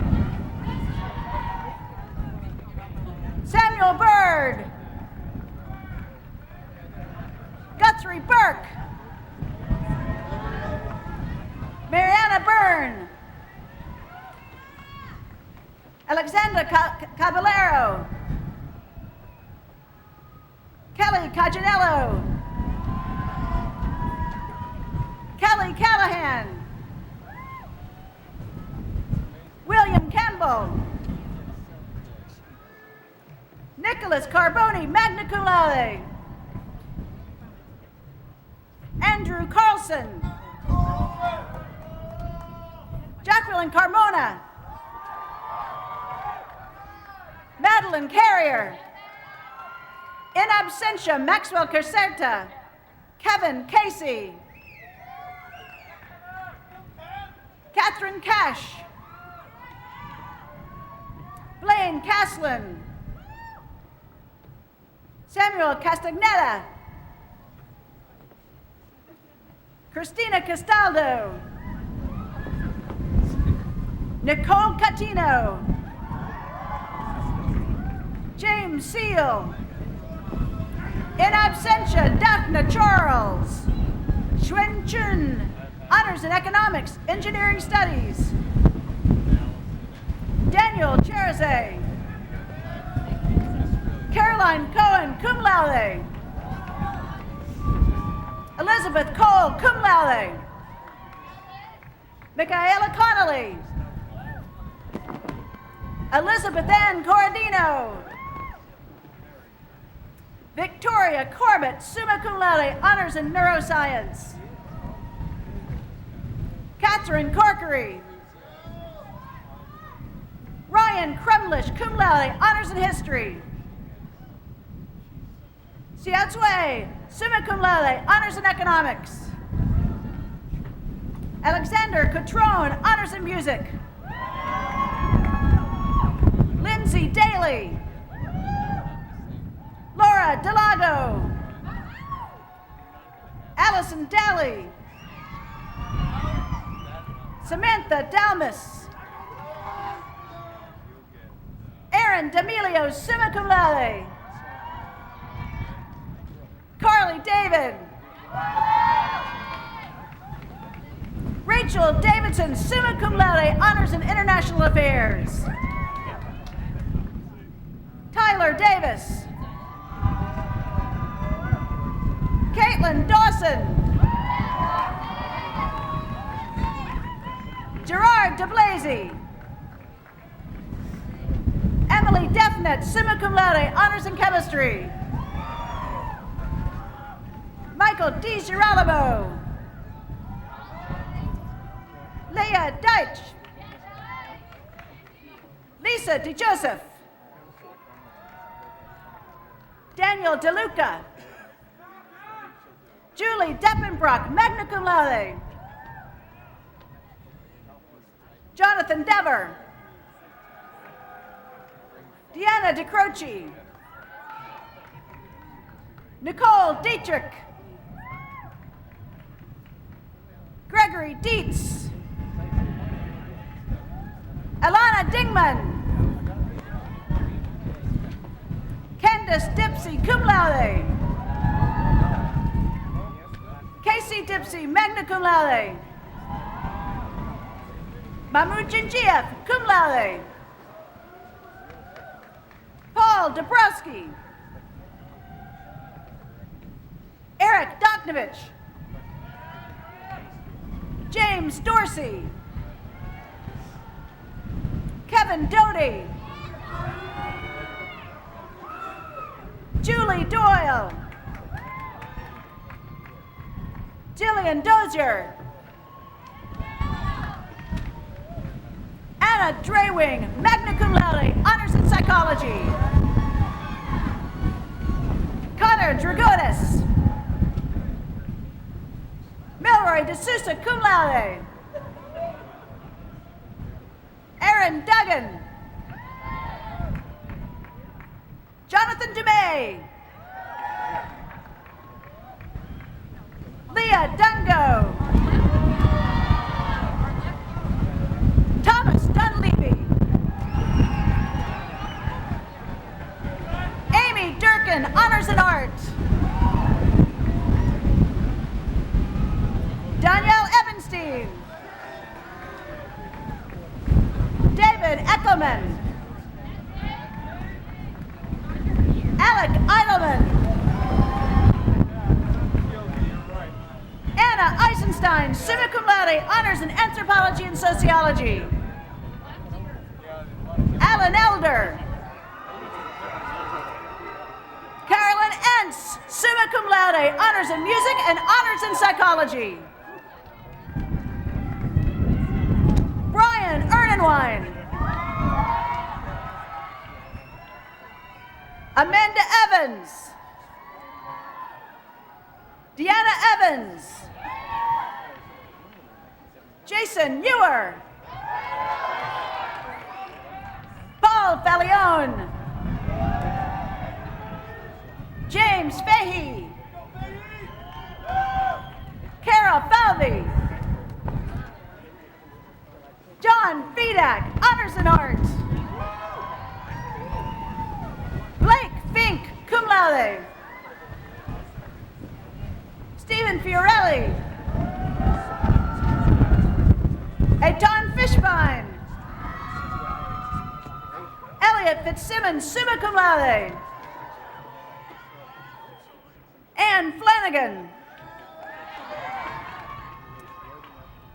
Samuel Bird. Guthrie Burke. Mariana Byrne. Alexandra Caballero. Kelly Cajanello. Kelly Callahan. William Campbell. Nicholas Carboni, magna cum laude. Andrew Carlson. Jacqueline Carmona. Madeline Carrier. In absentia, Maxwell Caserta. Kevin Casey. Catherine Cash. Blaine Caslin. Samuel Castagnetta. Christina Castaldo. Nicole Catino. James Seal. In absentia, Daphne Charles. Xuen Chun. Honors in Economics, Engineering Studies. Daniel Cherizay. Caroline Cohen, cum laude. Elizabeth Cole, cum laude. Michaela Connolly. Elizabeth Ann Corradino. Victoria Corbett, summa cum laude, honors in neuroscience. Catherine Corkery. Ryan Crumlish, cum laude, honors in history. Xiao Cui, summa cum laude, honors in economics. Alexander Cotrone, honors in music. Lindsay Daly. Laura Delago. Allison Daly. Samantha Dalmas. Aaron D'Amelio, summa cum laude. Carly David. Rachel Davidson, summa cum laude, honors in international affairs. Tyler Davis. Caitlin Dawson. Gerard DeBlazy. Emily Defnet, summa cum laude, honors in chemistry. Michael DiGirolamo. Leah Deitch. Lisa DeJoseph. Daniel DeLuca. Julie Deppenbrock, magna cum laude. Jonathan Dever. Deanna DeCroce. Nicole Dietrich. Gregory Dietz. Alana Dingman. Candace Dipsy, cum laude. Casey Dipsy, magna cum laude. Mahmoud Jinjiev, cum laude. Paul Dabrowski. Eric Doknovich. James Dorsey. Kevin Doty. Julie Doyle. Jillian Dozier. Anna Draywing, magna cum laude, honors in psychology. Connor Dragonis. Milroy D'Souza, cum laude. Aaron Duggan. Jonathan DeMay. Leah Dungo. Thomas Dunleavy. Amy Durkin, honors in art. Danielle Ebenstein. David Eckelman. Weinstein, summa cum laude, honors in anthropology and sociology. Alan Elder. Carolyn Entz, summa cum laude, honors in music and honors in psychology. Brian Ernenwine. Amanda Evans. Deanna Evans. Jason Ewer. Paul Fallione. James Fahey. Kara Falvey. John Fedak, honors in art. Blake Fink, cum laude. Stephen Fiorelli. Eitan Fishbein. Elliot Fitzsimmons, summa cum laude. Anne Flanagan.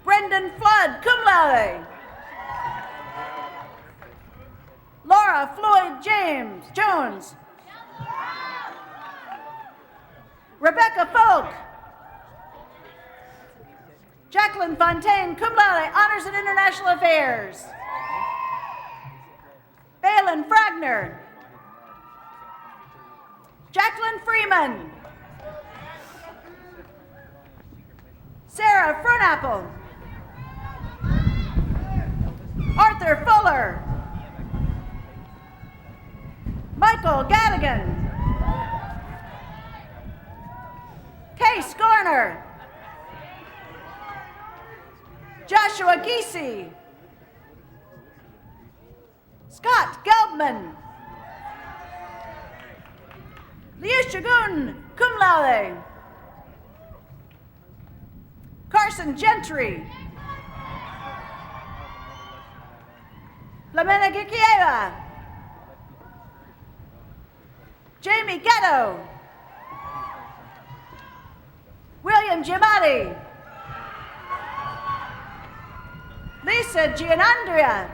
Brendan Flood, cum laude. Laura Floyd Jones. Rebecca Folk. Jacqueline Fontaine, cum laude, honors in international affairs. Balin Fragner. Jacqueline Freeman. Sarah Fernapple. Arthur Fuller. Michael Gadigan. Case Garner. Joshua Giese. Scott Gelbman. Liu Shagun, cum laude. Carson Gentry. Flamena Gikieva. Jamie Gatto. William Giamatti. Lisa Gianandrea.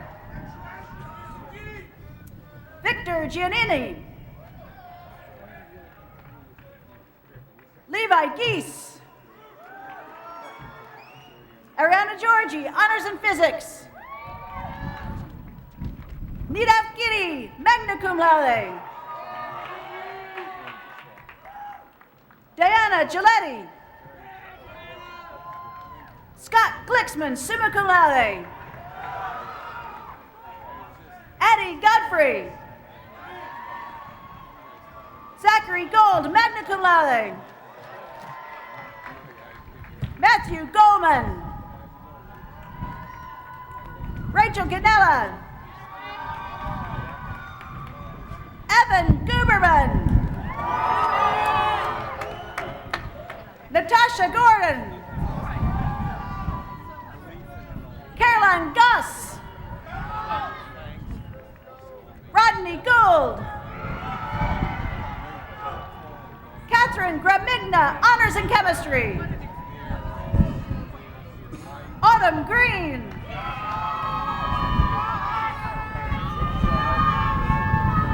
Victor Giannini. Levi Geese. Ariana Georgie, honors in physics. Nirav Giri, magna cum laude. Diana Giletti. Scott Glixman, summa cum laude. Addie Godfrey. Zachary Gold, magna cum laude. Matthew Goldman. Rachel Ganella. Evan Guberman. Natasha Gordon. Caroline Guss. Rodney Gould. Catherine Gramigna, honors in chemistry. Autumn Green.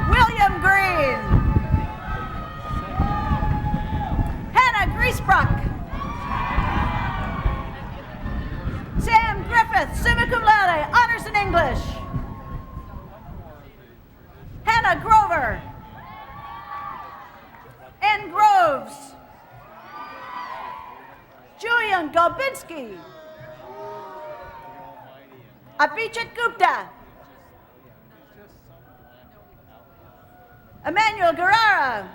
William Green. Hannah Griesbrock. Sam Griffith, summa cum laude, honors in English. Hannah Grover. Ann Groves. Julian Golbinski. Abhijit Gupta. Emmanuel Guerrera.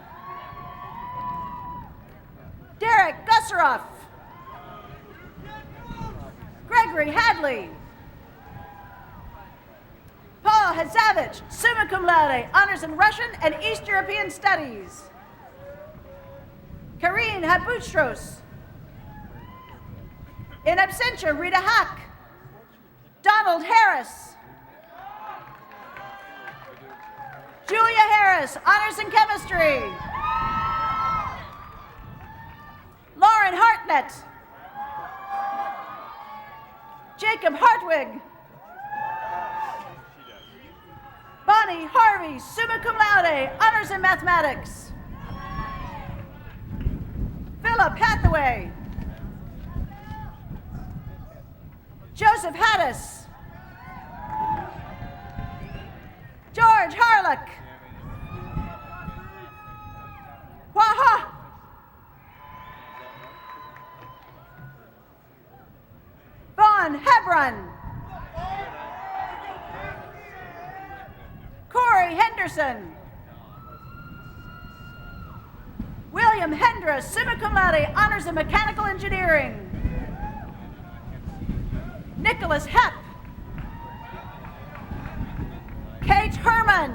Derek Gusseroff. Gregory Hadley. Paul Hazavich, summa cum laude, honors in Russian and East European Studies. Karine Habutstros. In absentia, Rita Hack. Donald Harris. Julia Harris, honors in chemistry. Lauren Hartnett. Jacob Hartwig. Bonnie Harvey, summa cum laude, honors in mathematics. Philip Hathaway. Joseph Hattis. George Harlock. Waha. Vaughn Hebron. Corey Henderson. William Hendra, summa cum laude, honors in mechanical engineering. Nicholas Hepp. Kate Herman.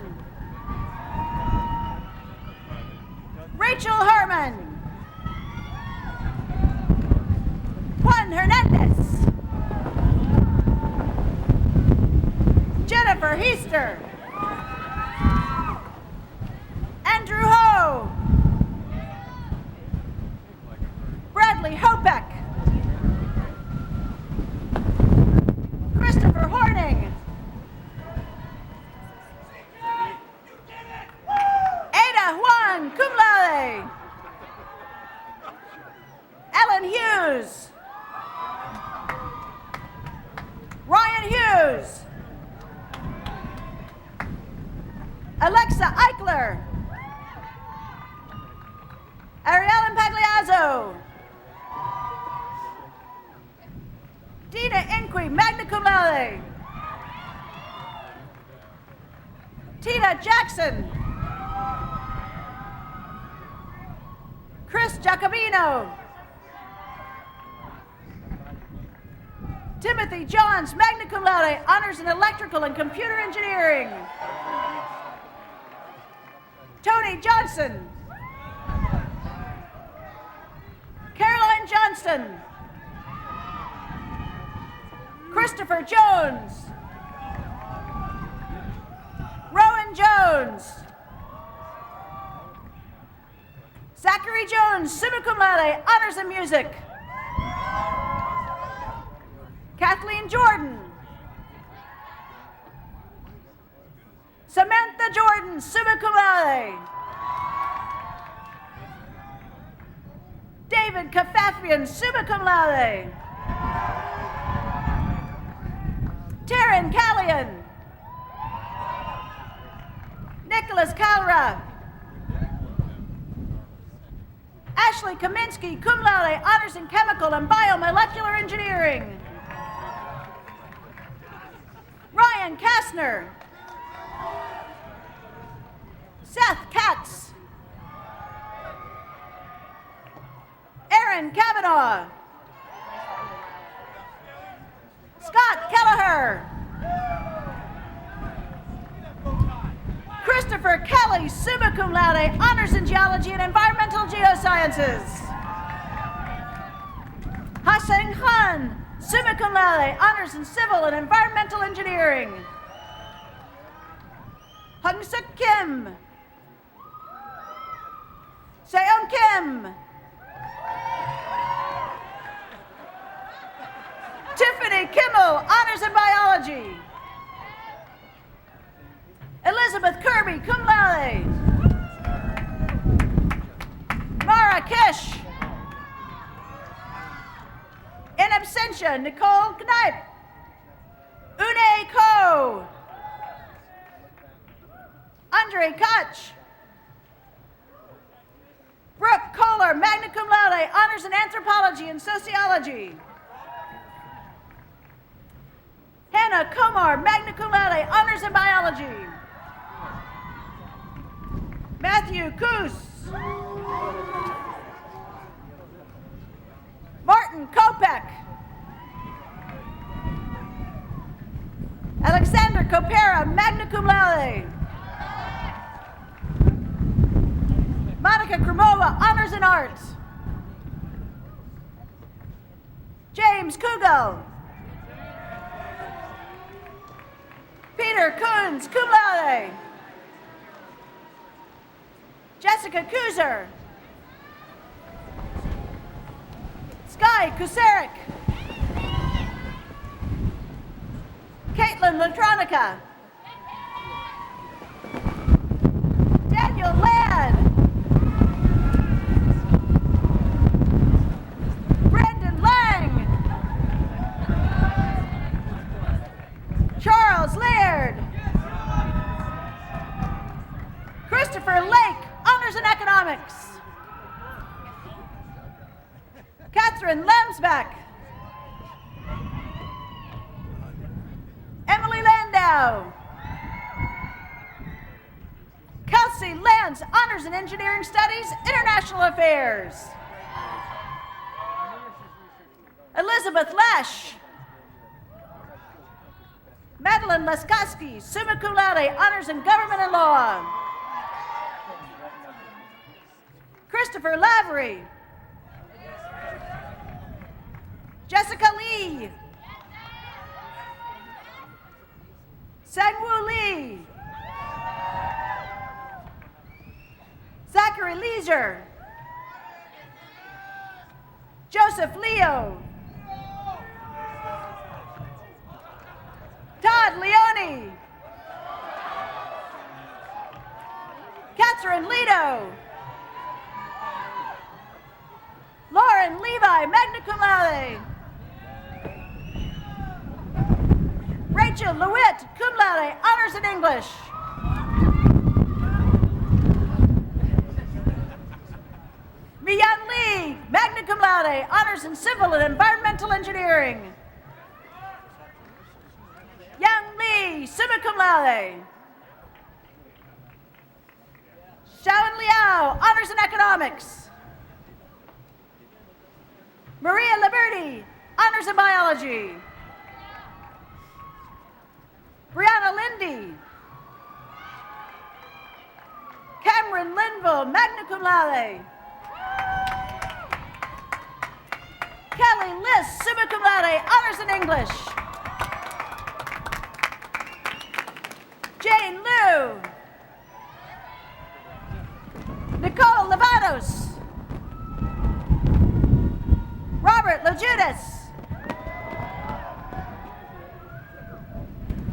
Rachel Herman. Juan Hernandez. Jennifer Heaster. Andrew Ho. Bradley Hopeck. Christopher Horning. Ada Juan, cum laude. Ellen Hughes. Ryan Hughes. Alexa Eichler. Ariel Impagliazzo. Dina Inqui, magna cum laude. Tina Jackson. Chris Giacobino. Timothy Johns, magna cum laude, honors in electrical and computer engineering. Tony Johnson. Caroline Johnston. Christopher Jones. Rowan Jones. Zachary Jones, summa cum laude, honors in music. Kathleen Jordan. Samantha Jordan, summa cum laude. David Kafafian, summa cum laude. Taryn Callion. Nicholas Calra. Ashley Kaminsky, cum laude, honors in chemical and biomolecular engineering. Ryan Kastner. Seth Katz. Aaron Kavanaugh. Scott Kelleher. Christopher Kelly, summa cum laude, honors in geology and environmental geosciences. Ha-Seng Han, summa cum laude, honors in civil and environmental engineering. Hung Suk Kim. Seon Kim. Tiffany Kimmel, honors in biology. Elizabeth Kirby, cum laude. Mara Kish. In absentia, Nicole Kneip. Une Ko. Andre Koch. Brooke Kohler, magna cum laude, honors in anthropology and sociology. Hannah Komar, magna cum laude, honors in biology. Matthew Koos. Martin Kopek. Alexander Kopera, magna cum laude. Monica Kremova, honors in arts. James Kugel. Peter Kunz, cum laude. Jessica Kuzer. Sky Kusarik. Caitlin Latronica. Daniel Ladd. Brendan Lang. Charles Laird. Christopher Lake, Honors in Economics. Catherine Lemsbeck. Emily Landau. Kelsey Lenz, Honors in Engineering Studies, International Affairs. Elizabeth Lesh. Madeline Laskowski, summa cum laude, Honors in Government and Law. Christopher Lavery. Jessica Lee. Sang-Woo Lee. Zachary Leisure. Joseph Leo. Todd Leone. Catherine Lido. Lauren Levi, magna cum laude. Rachel Lewitt, cum laude, Honors in English. Miyan Lee, magna cum laude, Honors in Civil and Environmental Engineering. Yang Lee, summa cum laude. Xiaoan Liao, Honors in Economics. Maria Liberty, Honors in Biology. Brianna Lindy. Cameron Linville, magna cum laude. Kelly List, summa cum laude, Honors in English. Jane Liu. Nicole Levados. Robert LeJudas.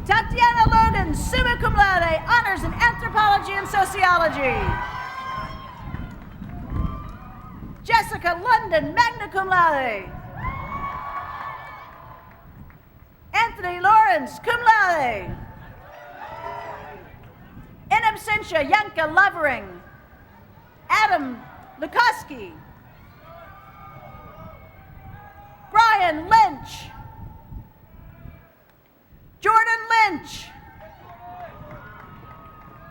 Tatiana Logan, summa cum laude, Honors in Anthropology and Sociology. Jessica London, magna cum laude. Anthony Lawrence, cum laude. In absentia, Yanka Lovering. Adam Lukoski. Brian Lynch. Jordan Lynch.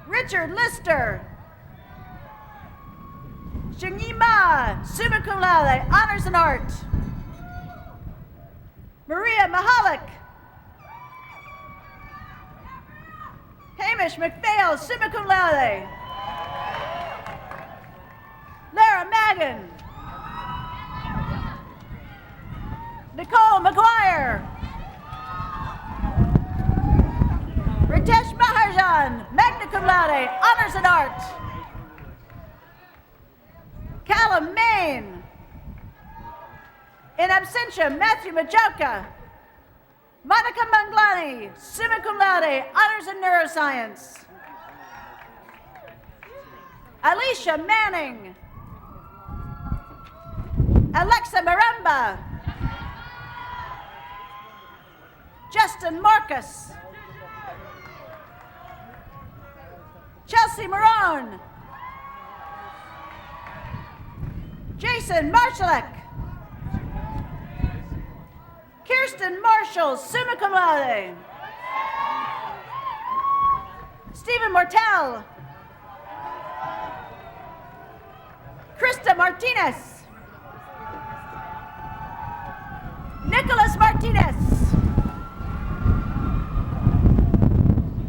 Richard Lister. Xingyi Ma, summa cum laude, Honors in Art. Maria Mahalik. Hamish McPhail, summa cum laude. Lara Magan. Nicole McGuire. Ritesh Mahajan, magna cum laude, Honors in Art. Callum Main. In absentia, Matthew Majoka. Monica Manglani, summa cum laude, Honors in Neuroscience. Alicia Manning. Alexa Maramba. Justin Marcus. Chelsea Marone. Jason Marshallek. Kirsten Marshall, summa cum laude. Stephen Mortel. Krista Martinez. Nicholas Martinez.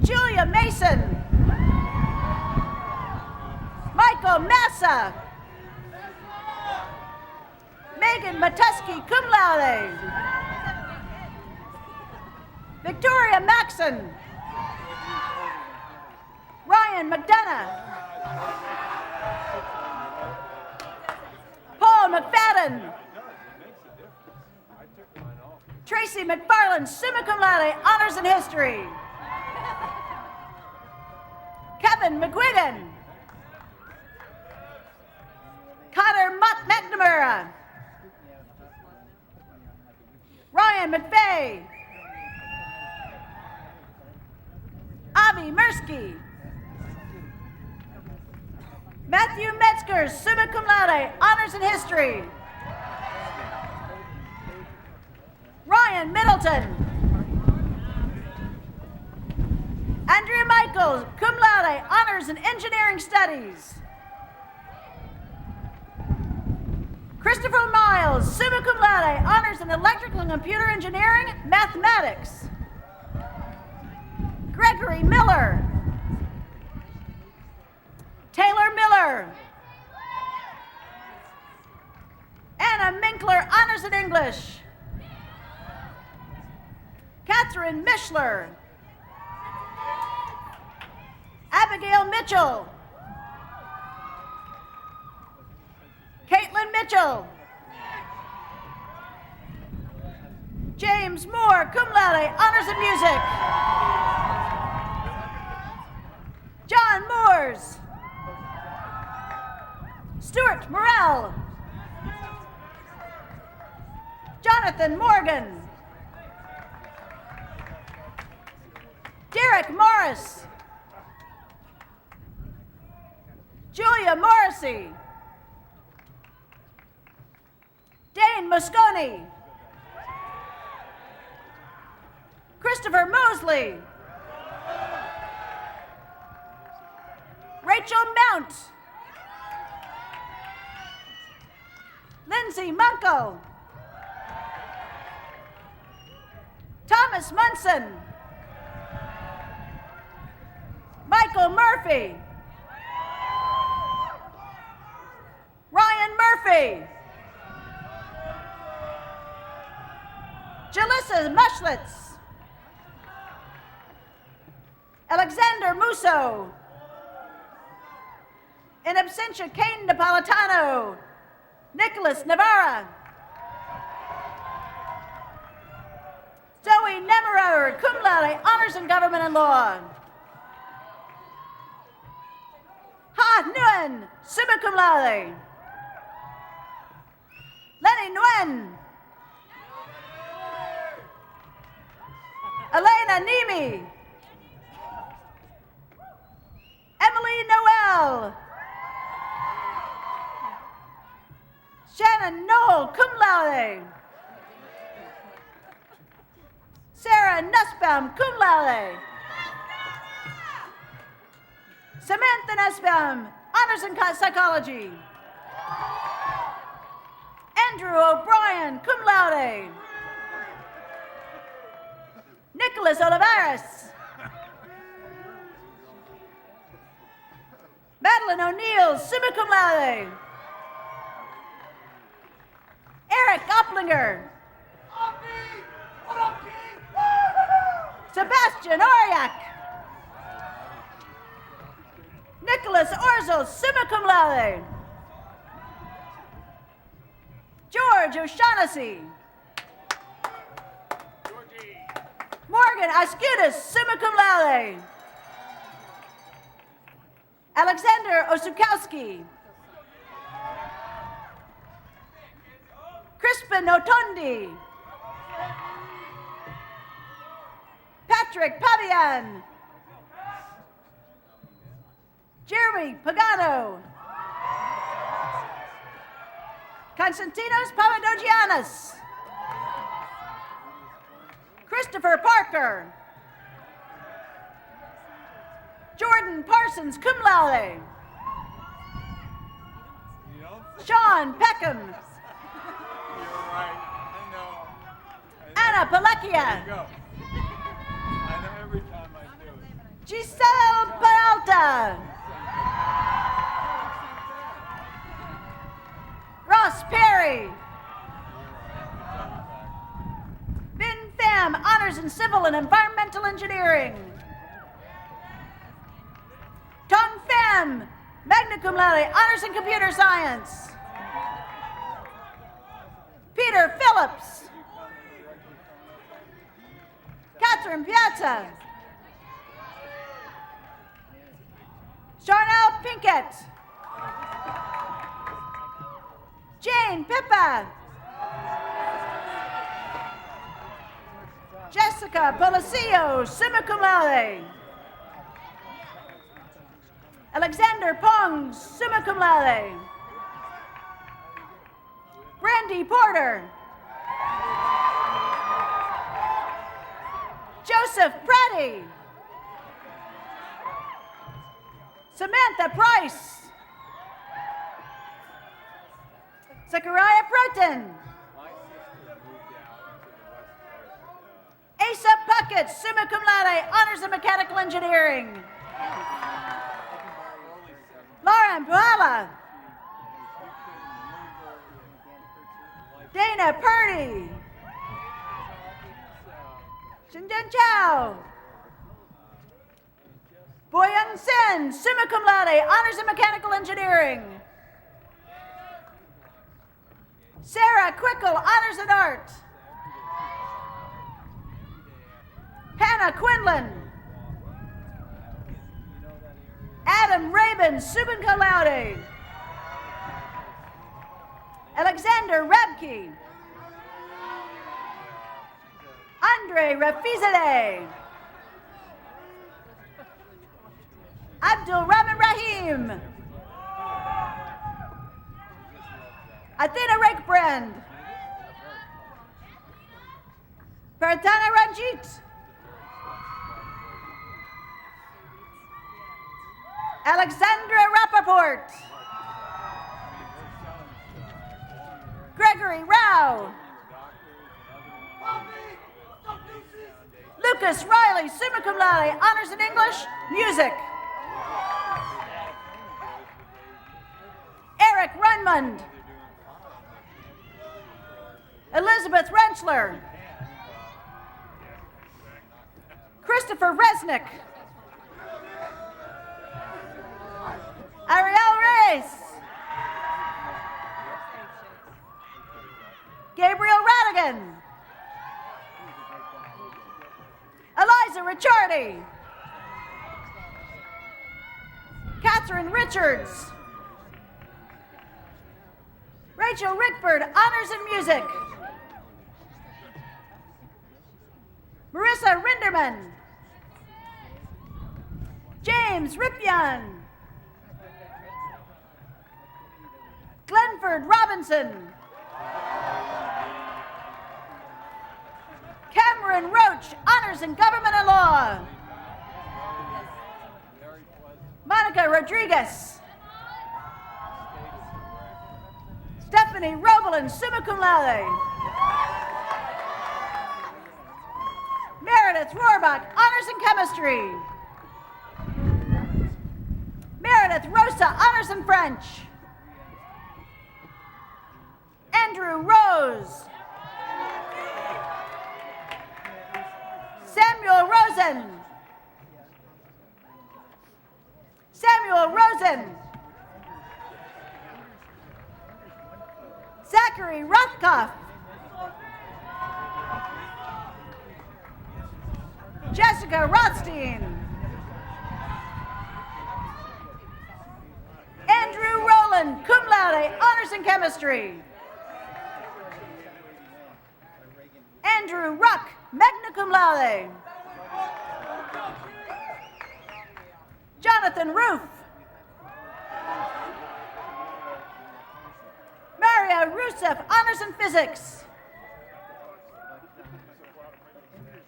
Julia Mason. Michael Massa. Megan Matuski, cum laude. Victoria Maxon. Ryan McDonough. Paul McFadden. Tracy Tracy McFarland, summa cum laude, honors in history. Kevin McGuigan. Connor McNamara. Ryan McVeigh. Avi Mirsky. Matthew Metzger, summa cum laude, honors in history. Ryan Middleton. Andrea Michaels, cum laude, honors in engineering studies. Christopher Miles, summa cum laude, honors in electrical and computer engineering, mathematics. Gregory Miller. Taylor Miller. Anna Minkler, honors in English. Catherine Mishler. Abigail Mitchell. Caitlin Mitchell. James Moore, cum laude, honors in music. John Moores. Stuart Morrell. Jonathan Morgan. Derek Morris. Julia Morrissey. Dane Moscone. Christopher Mosley. Rachel Mount. Lindsay Munko. Thomas Munson. Michael Murphy. Ryan Murphy. Jalissa Muschlitz. Alexander Musso. In absentia, Kane Napolitano. Nicholas Navarra. Zoe Nemerer, cum laude, honors in government and law. Ha Nguyen, summa cum laude. Lenny Nguyen. Elena Nemi. Emily Noel. Shannon Knoll, cum laude. Sarah Nussbaum, cum laude. Samantha Nussbaum, honors in psychology. Andrew O'Brien, cum laude. Nicholas Olivares. Madeline O'Neill, summa cum laude. Eric Opplinger. Sebastian Oryak. Nicholas Orzel, summa cum laude. George O'Shaughnessy. Morgan Ascutis, summa cum laude. Alexander Osukowski. Crispin Otondi. Patrick Pabian. Jeremy Pagano. Konstantinos Papadogiannis. Christopher Parker. Jordan Parsons, cum laude. Sean Peckham. Anna Palakia. Giselle Peralta. Ross Perry. Bin Pham, honors in civil and environmental engineering. Tong Pham, magna cum laude, honors in computer science. Peter Phillips. Catherine Piazza. Charnel Pinkett. Jane Pippa. Jessica Policio, summa cum laude. Alexander Pong, summa cum laude. Brandy Porter. Joseph Pratty. Samantha Price. Zachariah Proten. Asa Puckett, summa cum laude, honors in mechanical engineering. Lauren Puala. Dana Purdy. Shenzhen Chow. Boyoung Sen, summa cum laude, honors in mechanical engineering. Sarah Quickle, honors in art. Hannah Quinlan. Adam Rabin, summa cum laude. Alexander Rebke. Andre Rafizadeh. Abdul Rahman Rahim. Athena Rakebrand. Pratana Ranjit. Alexandra Rappaport. Gregory Rao. Lucas Riley, summa cum laude, honors in English, music. Eric Runmund. Elizabeth Rensselaer. Christopher Resnick. Ariel Reyes. Gabriel Radigan. Eliza Ricciardi. Catherine Richards. Rachel Rickford, honors in music. Marissa Rinderman. James Rippian. Glenford Robinson. Cameron Roach, honors in government and law. Monica Rodriguez. Stephanie Roblin, summa cum laude. Meredith Rohrbach, honors in chemistry. Meredith Rosa, honors in French. Andrew Rose. Samuel Rosen. Samuel Rosen. Zachary Rothkopf. Jessica Rothstein. Andrew Rowland, cum laude, honors in chemistry. Andrew Ruck, magna cum laude. Jonathan Roof. Maria Rusev, honors in physics.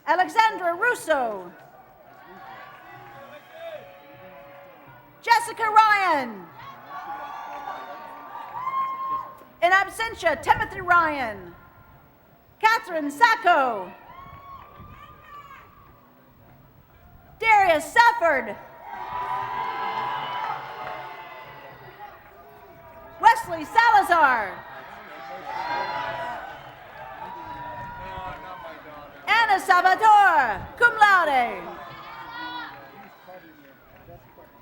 Alexandra Russo. Jessica Ryan. In absentia, Timothy Ryan. Catherine Sacco. Darius Safford. Wesley Salazar. Anna Salvatore, cum laude.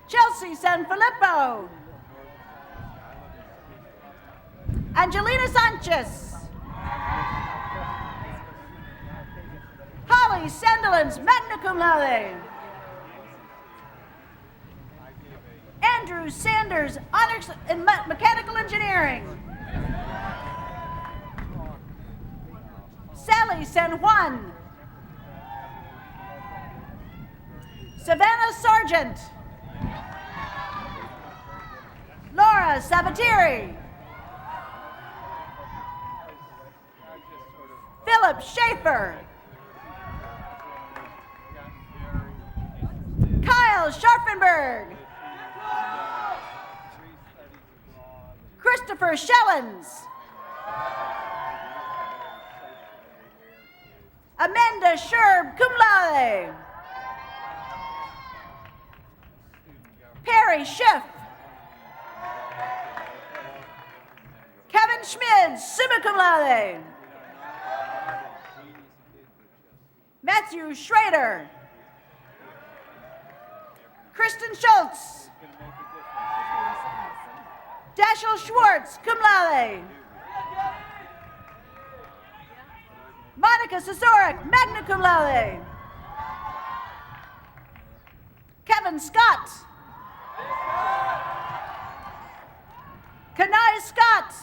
Chelsea Sanfilippo. Angelina Sanchez. Kelly Sandilands, magna cum laude. Andrew Sanders, honors in mechanical engineering. Sally San Juan. Savannah Sargent. Laura Sabatieri. Philip Schaefer. Kyle Scharfenberg. Christopher Schellens. Amanda Sherb, cum laude. Perry Schiff. Kevin Schmidt, summa cum laude. Matthew Schrader. Kristen Schultz. Dashiell Schwartz, cum laude. Monica Sosoric, magna cum laude. Kevin Scott. Kanai Scott.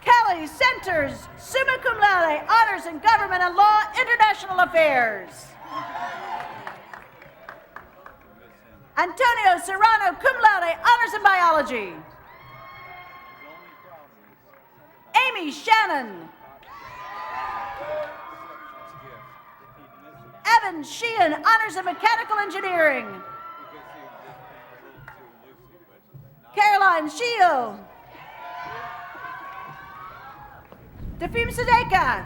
Kelly Centers, summa cum laude, honors in government and law, international affairs. Antonio Serrano, cum laude, honors in biology. Amy Shannon. Evan Sheehan, honors in mechanical engineering. Caroline Shield. Defim Sadeka.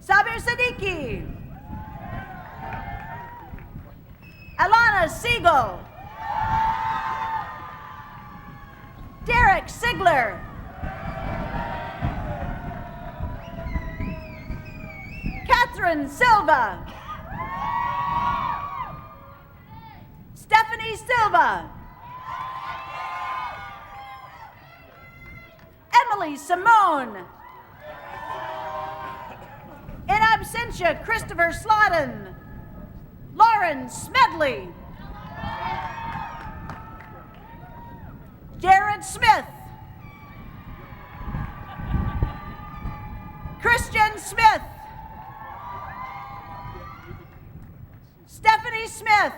Sabir Siddiqui. Alana Siegel. Derek Sigler. Catherine Silva. Stephanie Silva. Emily Simone. In absentia, Christopher Slotin. Lauren Smedley. Jared Smith. Christian Smith. Stephanie Smith.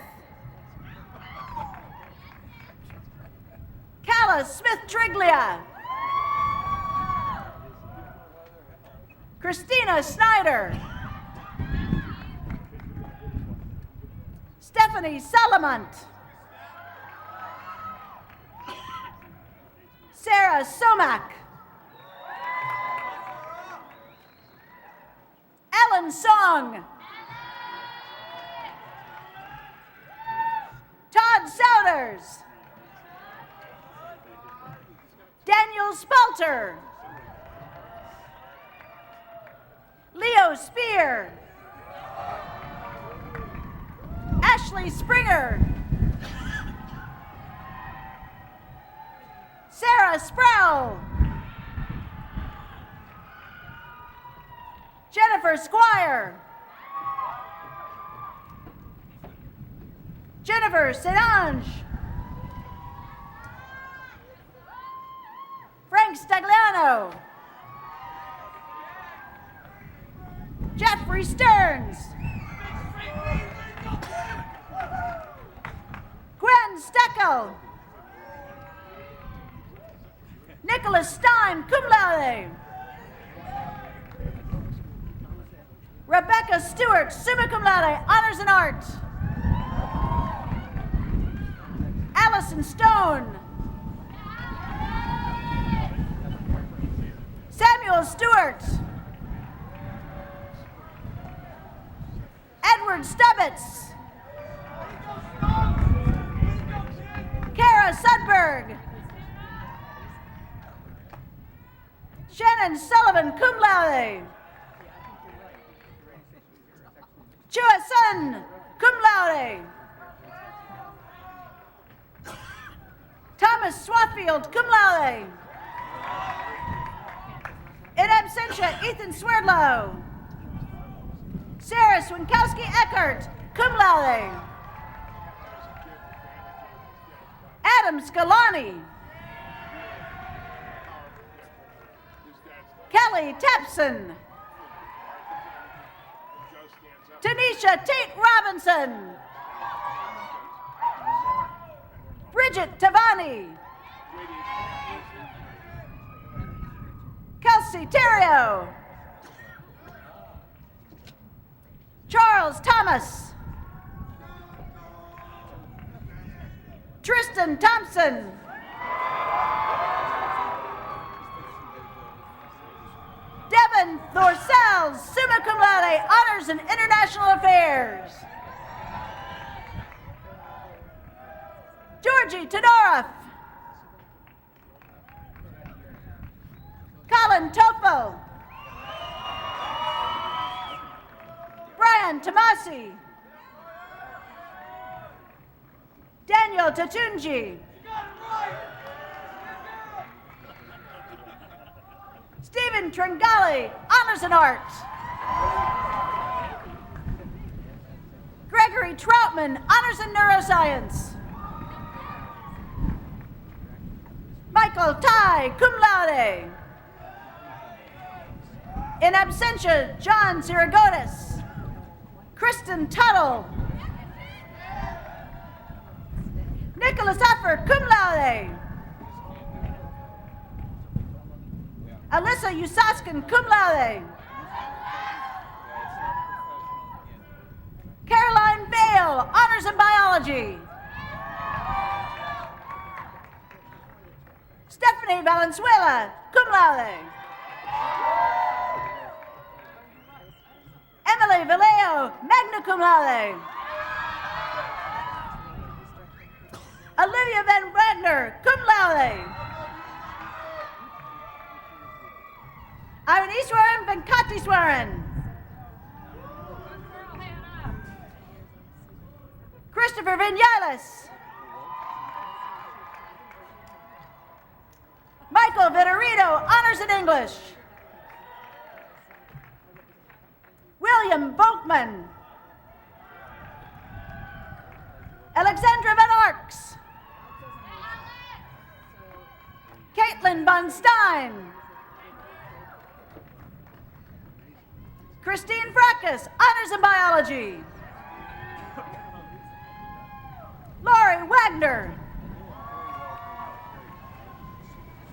Calla Smith Triglia. Christina Snyder. Stephanie Salamont. Sarah Somak. Ellen Song. Todd Souders. Daniel Spalter. Leo Spear. Ashley Springer. Sarah Sproul. Jennifer Squire. Jennifer Sedange. Frank Stagliano. Jeffrey Stearns. Gwen Steckel. Nicholas Stein, cum laude. Rebecca Stewart, summa cum laude, honors in art. Allison Stone. Samuel Stewart. Edward Stubbits. Kara Sudberg. Shannon Sullivan, cum laude. Chua Sun, cum laude. Thomas Swaffield, cum laude. In absentia, Ethan Swerdlow. Sarah Swinkowski Eckert, cum laude. Adam Scalani. Kelly Tapson. Tanisha Tate Robinson. Bridget Tavani. Kelsey Terrio. Charles Thomas. Tristan Thompson. Devin Thorsells, summa cum laude, honors in international affairs. Georgie Todoroff. Colin Topo. Brian Tomasi. Daniel Tatunji. Stephen Tringali, honors in art. Gregory Troutman, honors in neuroscience. Michael Tai, cum laude. In absentia, John Siragotis. Kristen Tuttle. Nicholas Uffer, cum laude. Alyssa Usaskin, cum laude. Caroline Vale, honors in biology. Stephanie Valenzuela, cum laude. Emily Vallejo, magna cum laude. Olivia Van Bradner, cum laude. Ivan Iswaran Venkatiswaran. Christopher Vinales. Michael Vitorino, honors in English. William Volkman. Alexandra Van Arks. Caitlin Von Stein. Christine Fracas, honors in biology. Laurie Wagner.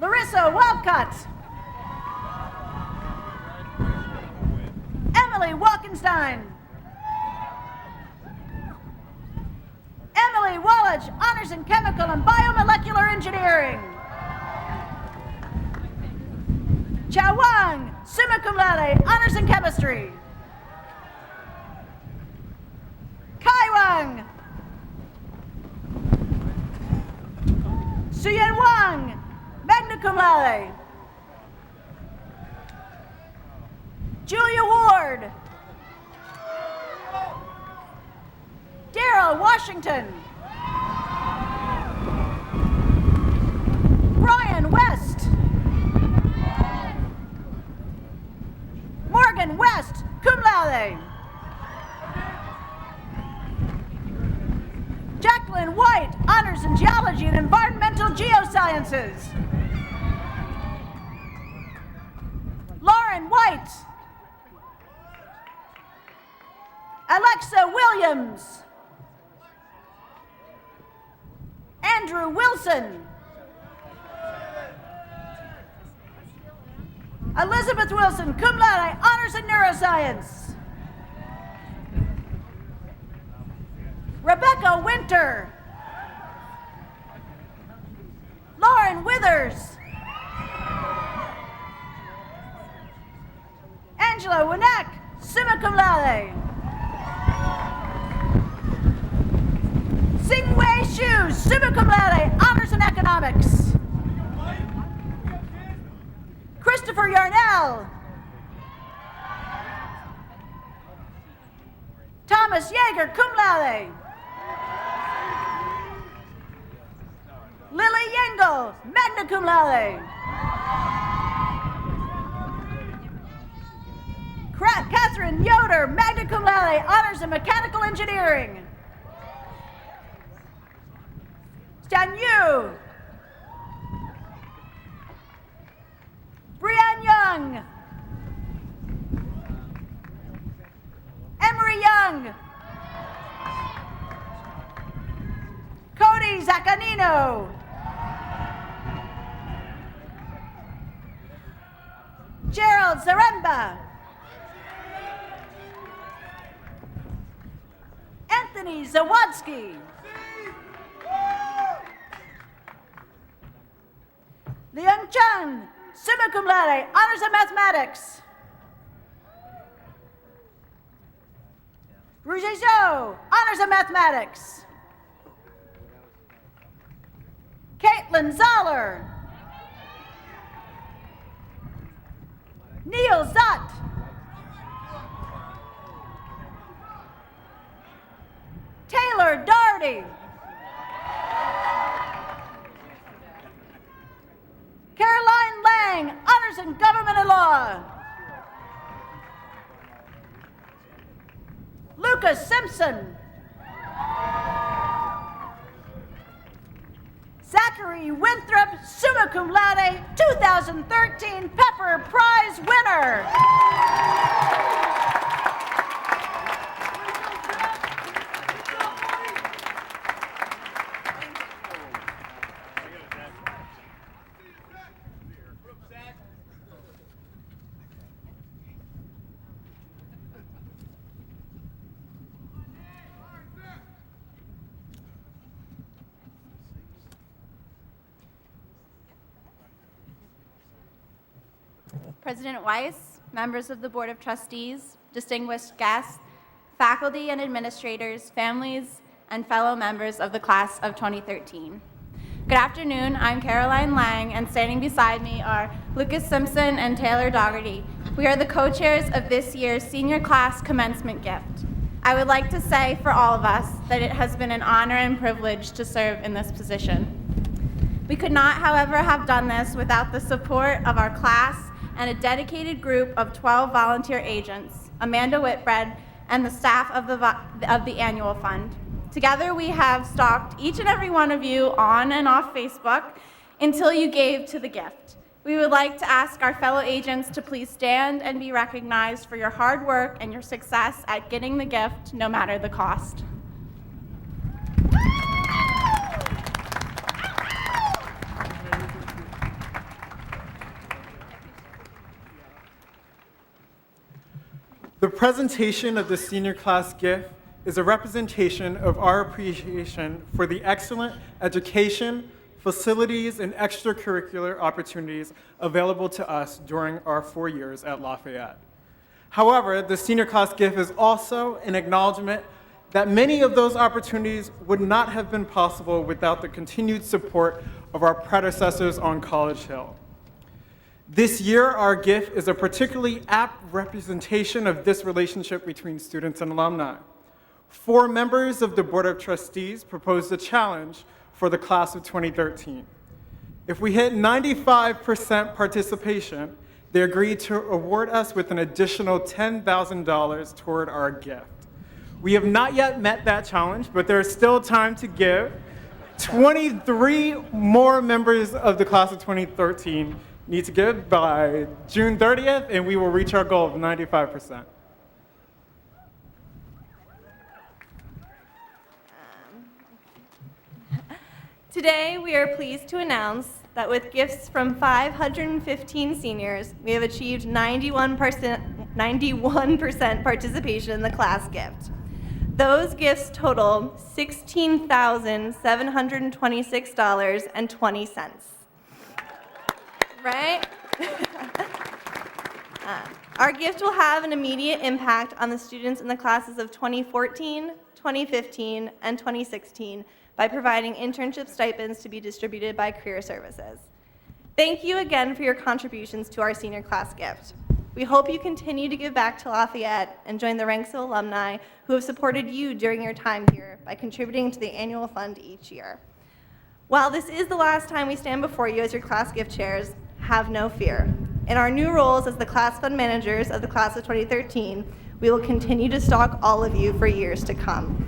Larissa Walcott. Emily Walkenstein. Emily Wallach, honors in chemical and biomolecular engineering. Chao Wang, summa cum laude, honors in chemistry. Kai Wang. Suyen Wang, magna cum laude. Julia Ward. Daryl Washington. Brian West. Morgan West, cum laude. Jacqueline White, honors in geology and environmental geosciences. Lauren White. Alexa Williams. Andrew Wilson. Elizabeth Wilson, cum laude, honors in neuroscience. Rebecca Winter. Lauren Withers. Angela Winak, summa cum laude. Sing-Wei Xu, summa cum laude, honors in economics. Christopher Yarnell. Thomas Yeager, cum laude. Lily Yengel. Charles, magna cum laude. Catherine Yoder, magna cum laude, honors in mechanical engineering. Stan Yu. Brianne Young. Emery Young. Cody Zaccanino. Gerald Zaremba. Anthony Zawadski. Liang Chen, summa cum laude, honors in mathematics. Roger Zhou, honors in mathematics. Caitlin Zoller. Neil Zott. Taylor Doherty. Caroline Lang, honors in government and law. Lucas Simpson. Zachary Winthrop, summa cum laude, 2013 Pepper Prize winner. President Weiss, members of the Board of Trustees, distinguished guests, faculty and administrators, families, and fellow members of the class of 2013. Good afternoon, I'm Caroline Lang, and standing beside me are Lucas Simpson and Taylor Dougherty. We are the co-chairs of this year's senior class commencement gift. I would like to say for all of us that it has been an honor and privilege to serve in this position. We could not, however, have done this without the support of our class and a dedicated group of 12 volunteer agents, Amanda Whitbread, and the staff of the annual fund. Together, we have stalked each and every one of you on and off Facebook until you gave to the gift. We would like to ask our fellow agents to please stand and be recognized for your hard work and your success at getting the gift, no matter the cost. The presentation of the senior class gift is a representation of our appreciation for the excellent education, facilities, and extracurricular opportunities available to us during our 4 years at Lafayette. However, the senior class gift is also an acknowledgement that many of those opportunities would not have been possible without the continued support of our predecessors on College Hill. This year, our gift is a particularly apt representation of this relationship between students and alumni. 4 members of the Board of Trustees proposed a challenge for the class of 2013. If we hit 95% participation, they agreed to award us with an additional $10,000 toward our gift. We have not yet met that challenge, but there is still time to give. 23 more members of the class of 2013 need to give by June 30th, and we will reach our goal of 95%. Today, we are pleased to announce that with gifts from 515 seniors, we have achieved 91% participation in the class gift. Those gifts total $16,726.20. Right? Our gift will have an immediate impact on the students in the classes of 2014, 2015, and 2016 by providing internship stipends to be distributed by Career Services. Thank you again for your contributions to our senior class gift. We hope you continue to give back to Lafayette and join the ranks of alumni who have supported you during your time here by contributing to the annual fund each year. While this is the last time we stand before you as your class gift chairs, have no fear. In our new roles as the class fund managers of the class of 2013, we will continue to stalk all of you for years to come.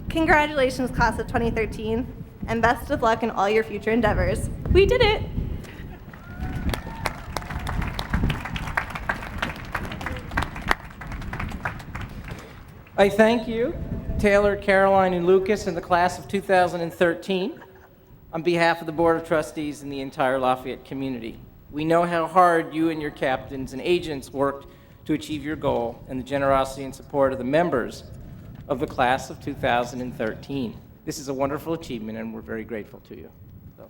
Congratulations, class of 2013, and best of luck in all your future endeavors. We did it! I thank you, Taylor, Caroline, and Lucas, in the class of 2013, on behalf of the Board of Trustees and the entire Lafayette community. We know how hard you and your captains and agents worked to achieve your goal, and the generosity and support of the members of the class of 2013. This is a wonderful achievement, and we're very grateful to you. So.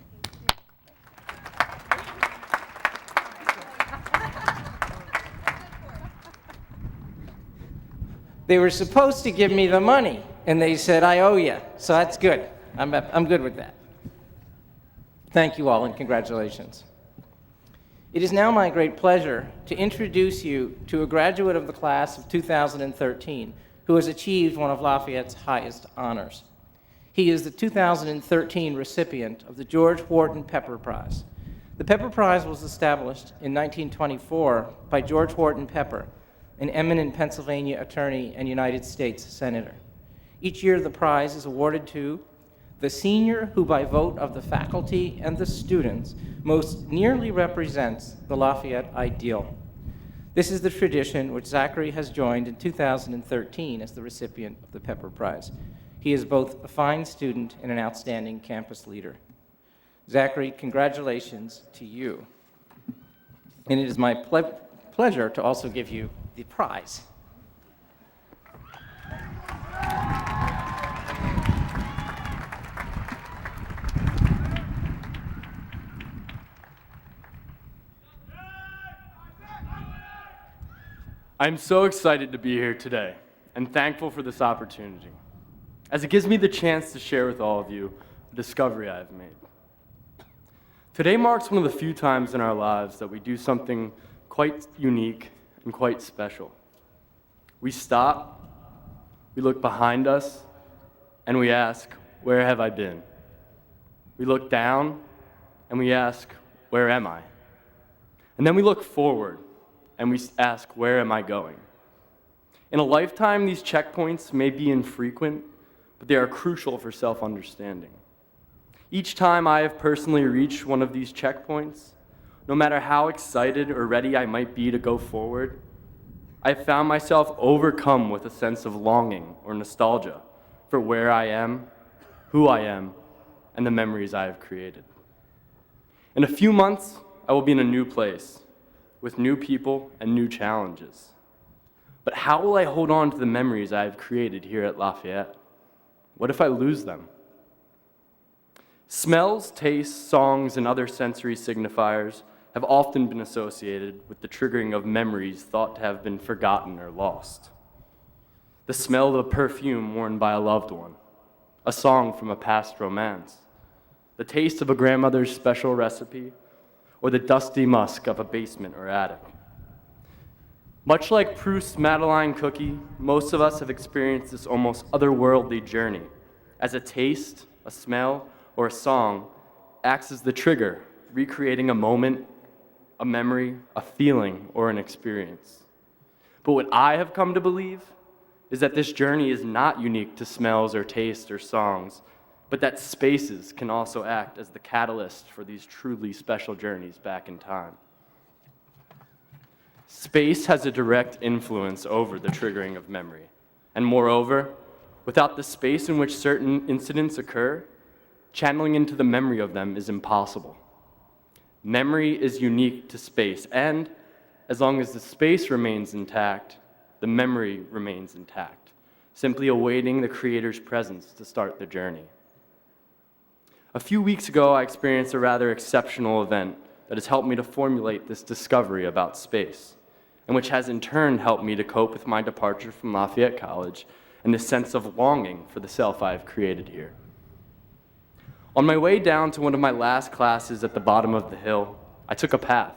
They were supposed to give me the money, and they said, I owe you, so that's good. I'm good with that. Thank you all, and congratulations. It is now my great pleasure to introduce you to a graduate of the class of 2013 who has achieved one of Lafayette's highest honors. He is the 2013 recipient of the George Wharton Pepper Prize. The Pepper Prize was established in 1924 by George Wharton Pepper, an eminent Pennsylvania attorney and United States senator. Each year, the prize is awarded to the senior who, by vote of the faculty and the students, most nearly represents the Lafayette ideal. This is the tradition which Zachary has joined in 2013 as the recipient of the Pepper Prize. He is both a fine student and an outstanding campus leader. Zachary, congratulations to you. And it is my pleasure to also give you the prize. I'm so excited to be here today and thankful for this opportunity, as it gives me the chance to share with all of you the discovery I have made. Today marks one of the few times in our lives that we do something quite unique and quite special. We stop, we look behind us, and we ask, where have I been? We look down, and we ask, where am I? And then we look forward, and we ask, where am I going? In a lifetime, these checkpoints may be infrequent, but they are crucial for self-understanding. Each time I have personally reached one of these checkpoints, no matter how excited or ready I might be to go forward, I have found myself overcome with a sense of longing or nostalgia for where I am, who I am, and the memories I have created. In a few months, I will be in a new place, with new people and new challenges. But how will I hold on to the memories I have created here at Lafayette? What if I lose them? Smells, tastes, songs, and other sensory signifiers have often been associated with the triggering of memories thought to have been forgotten or lost. The smell of a perfume worn by a loved one, a song from a past romance, the taste of a grandmother's special recipe, or the dusty musk of a basement or attic. Much like Proust's Madeleine cookie, most of us have experienced this almost otherworldly journey, as a taste, a smell, or a song acts as the trigger, recreating a moment, a memory, a feeling, or an experience. But what I have come to believe is that this journey is not unique to smells or tastes or songs, but that spaces can also act as the catalyst for these truly special journeys back in time. Space has a direct influence over the triggering of memory, and moreover, without the space in which certain incidents occur, channeling into the memory of them is impossible. Memory is unique to space, and as long as the space remains intact, the memory remains intact, simply awaiting the creator's presence to start the journey. A few weeks ago, I experienced a rather exceptional event that has helped me to formulate this discovery about space, and which has in turn helped me to cope with my departure from Lafayette College and the sense of longing for the self I have created here. On my way down to one of my last classes at the bottom of the hill, I took a path,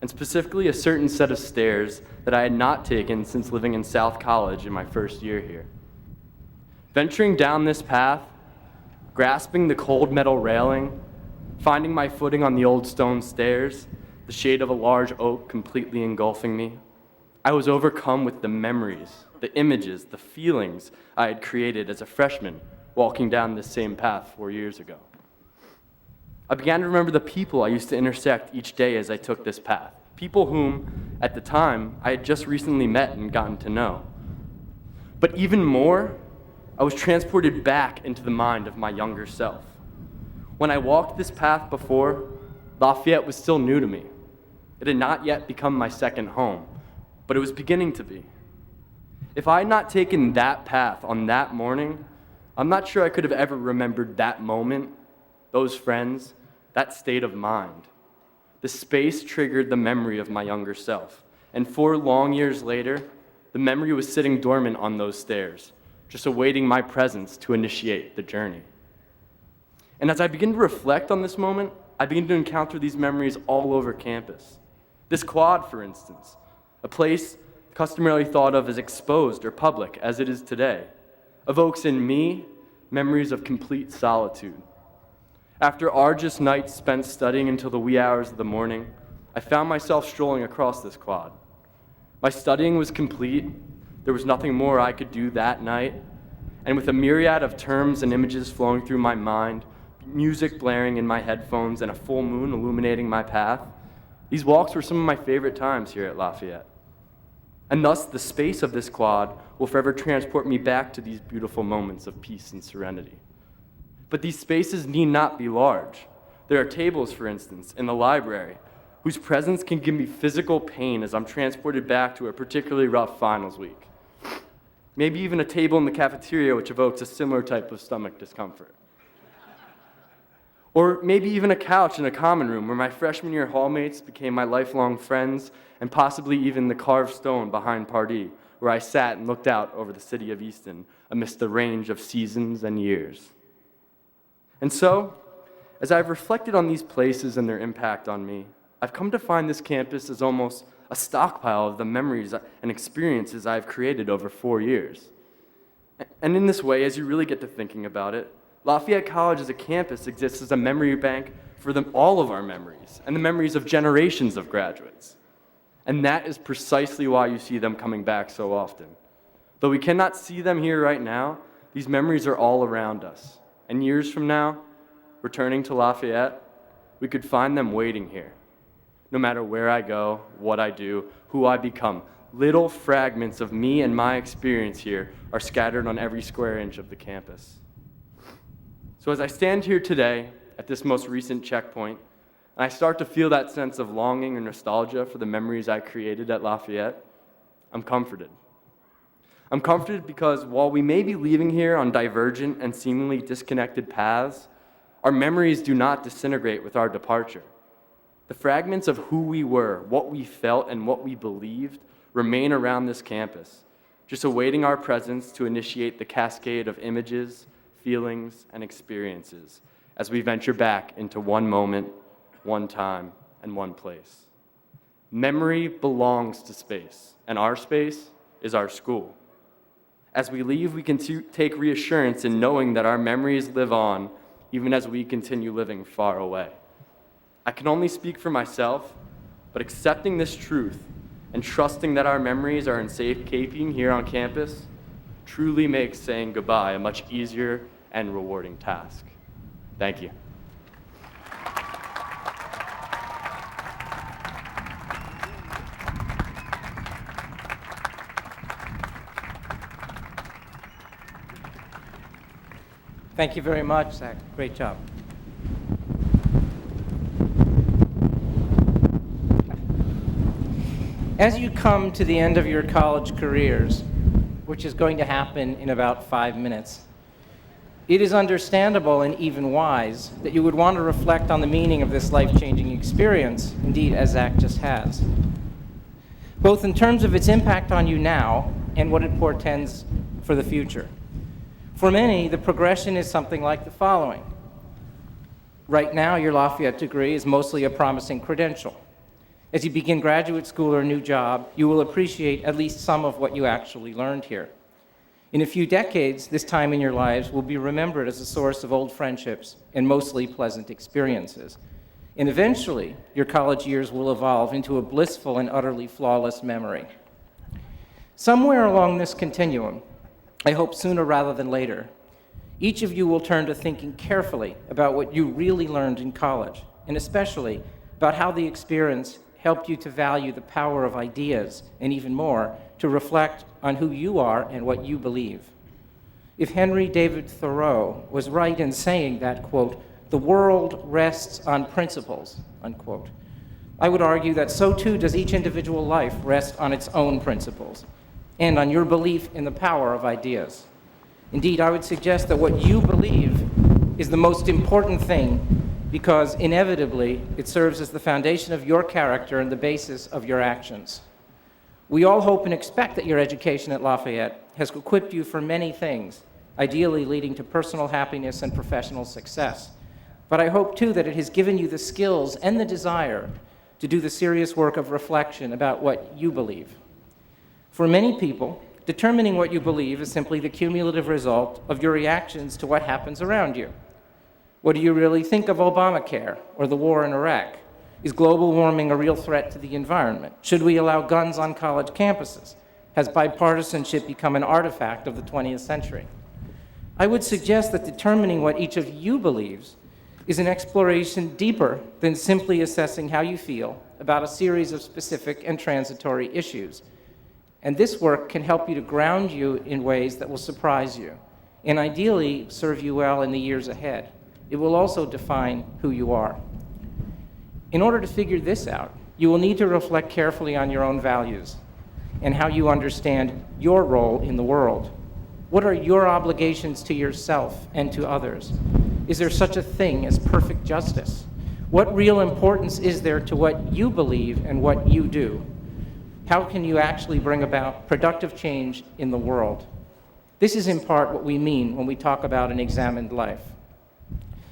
and specifically a certain set of stairs that I had not taken since living in South College in my first year here. Venturing down this path, grasping the cold metal railing, finding my footing on the old stone stairs, the shade of a large oak completely engulfing me. I was overcome with the memories, the images, the feelings I had created as a freshman walking down this same path 4 years ago. I began to remember the people I used to intersect each day as I took this path, people whom, at the time, I had just recently met and gotten to know. But even more, I was transported back into the mind of my younger self. When I walked this path before, Lafayette was still new to me. It had not yet become my second home, but it was beginning to be. If I had not taken that path on that morning, I'm not sure I could have ever remembered that moment, those friends, that state of mind. The space triggered the memory of my younger self, and 4 long years later, the memory was sitting dormant on those stairs, just awaiting my presence to initiate the journey. And as I begin to reflect on this moment, I begin to encounter these memories all over campus. This quad, for instance, a place customarily thought of as exposed or public as it is today, evokes in me memories of complete solitude. After arduous nights spent studying until the wee hours of the morning, I found myself strolling across this quad. My studying was complete. There was nothing more I could do that night. And with a myriad of terms and images flowing through my mind, music blaring in my headphones, and a full moon illuminating my path, these walks were some of my favorite times here at Lafayette. And thus, the space of this quad will forever transport me back to these beautiful moments of peace and serenity. But these spaces need not be large. There are tables, for instance, in the library, whose presence can give me physical pain as I'm transported back to a particularly rough finals week. Maybe even a table in the cafeteria which evokes a similar type of stomach discomfort. Or maybe even a couch in a common room where my freshman year hallmates became my lifelong friends, and possibly even the carved stone behind Pardee, where I sat and looked out over the city of Easton amidst the range of seasons and years. And so, as I've reflected on these places and their impact on me, I've come to find this campus as almost a stockpile of the memories and experiences I've created over 4 years. And in this way, as you really get to thinking about it, Lafayette College as a campus exists as a memory bank for all of our memories and the memories of generations of graduates. And that is precisely why you see them coming back so often. Though we cannot see them here right now, these memories are all around us. And years from now, returning to Lafayette, we could find them waiting here. No matter where I go, what I do, who I become, little fragments of me and my experience here are scattered on every square inch of the campus. So as I stand here today at this most recent checkpoint, and I start to feel that sense of longing and nostalgia for the memories I created at Lafayette, I'm comforted. I'm comforted because while we may be leaving here on divergent and seemingly disconnected paths, our memories do not disintegrate with our departure. The fragments of who we were, what we felt, and what we believed remain around this campus, just awaiting our presence to initiate the cascade of images, feelings, and experiences as we venture back into one moment, one time, and one place. Memory belongs to space, and our space is our school. As we leave, we can take reassurance in knowing that our memories live on even as we continue living far away. I can only speak for myself, but accepting this truth and trusting that our memories are in safekeeping here on campus truly makes saying goodbye a much easier and rewarding task. Thank you. Thank you very much, Zach. Great job. As you come to the end of your college careers, which is going to happen in about 5 minutes, it is understandable and even wise that you would want to reflect on the meaning of this life-changing experience, indeed, as Zach just has, both in terms of its impact on you now and what it portends for the future. For many, the progression is something like the following. Right now, your Lafayette degree is mostly a promising credential. As you begin graduate school or a new job, you will appreciate at least some of what you actually learned here. In a few decades, this time in your lives will be remembered as a source of old friendships and mostly pleasant experiences. And eventually, your college years will evolve into a blissful and utterly flawless memory. Somewhere along this continuum, I hope sooner rather than later, each of you will turn to thinking carefully about what you really learned in college, and especially about how the experience helped you to value the power of ideas, and even more, to reflect on who you are and what you believe. If Henry David Thoreau was right in saying that, quote, "The world rests on principles," unquote, I would argue that so too does each individual life rest on its own principles and on your belief in the power of ideas. Indeed, I would suggest that what you believe is the most important thing because inevitably it serves as the foundation of your character and the basis of your actions. We all hope and expect that your education at Lafayette has equipped you for many things, ideally leading to personal happiness and professional success. But I hope too that it has given you the skills and the desire to do the serious work of reflection about what you believe. For many people, determining what you believe is simply the cumulative result of your reactions to what happens around you. What do you really think of Obamacare or the war in Iraq? Is global warming a real threat to the environment? Should we allow guns on college campuses? Has bipartisanship become an artifact of the 20th century? I would suggest that determining what each of you believes is an exploration deeper than simply assessing how you feel about a series of specific and transitory issues. And this work can help you to ground you in ways that will surprise you and ideally serve you well in the years ahead. It will also define who you are. In order to figure this out, you will need to reflect carefully on your own values and how you understand your role in the world. What are your obligations to yourself and to others? Is there such a thing as perfect justice? What real importance is there to what you believe and what you do? How can you actually bring about productive change in the world? This is in part what we mean when we talk about an examined life.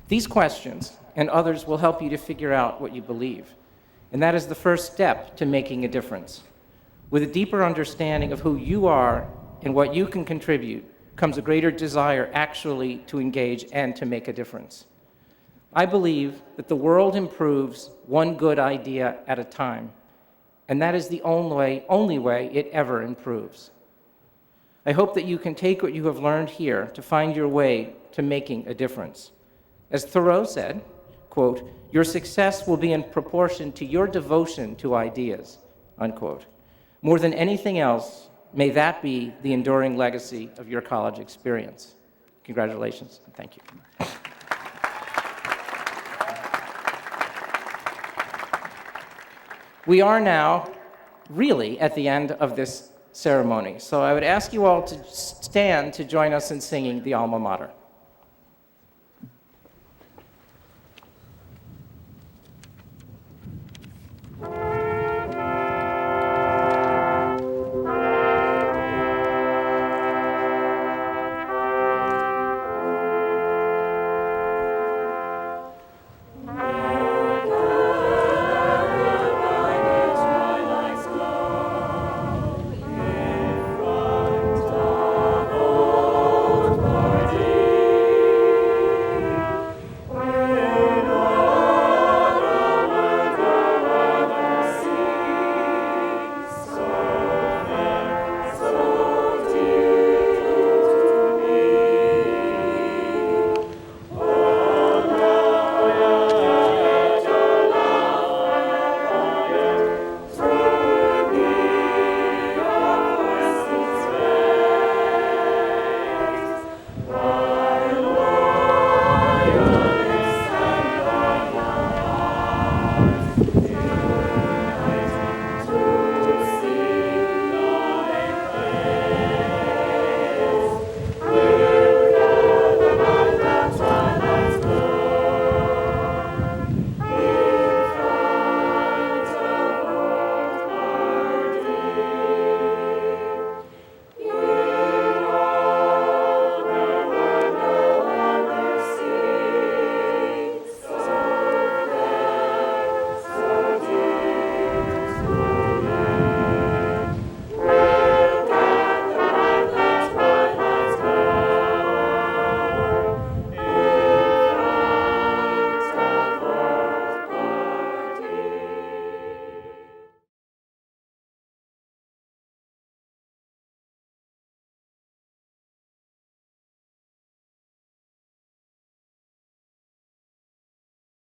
These questions and others will help you to figure out what you believe. And that is the first step to making a difference. With a deeper understanding of who you are and what you can contribute comes a greater desire actually to engage and to make a difference. I believe that the world improves one good idea at a time, and that is the only way it ever improves. I hope that you can take what you have learned here to find your way to making a difference. As Thoreau said, quote, "Your success will be in proportion to your devotion to ideas," unquote. More than anything else, may that be the enduring legacy of your college experience. Congratulations, and thank you. We are now really at the end of this ceremony, so I would ask you all to stand to join us in singing the Alma Mater.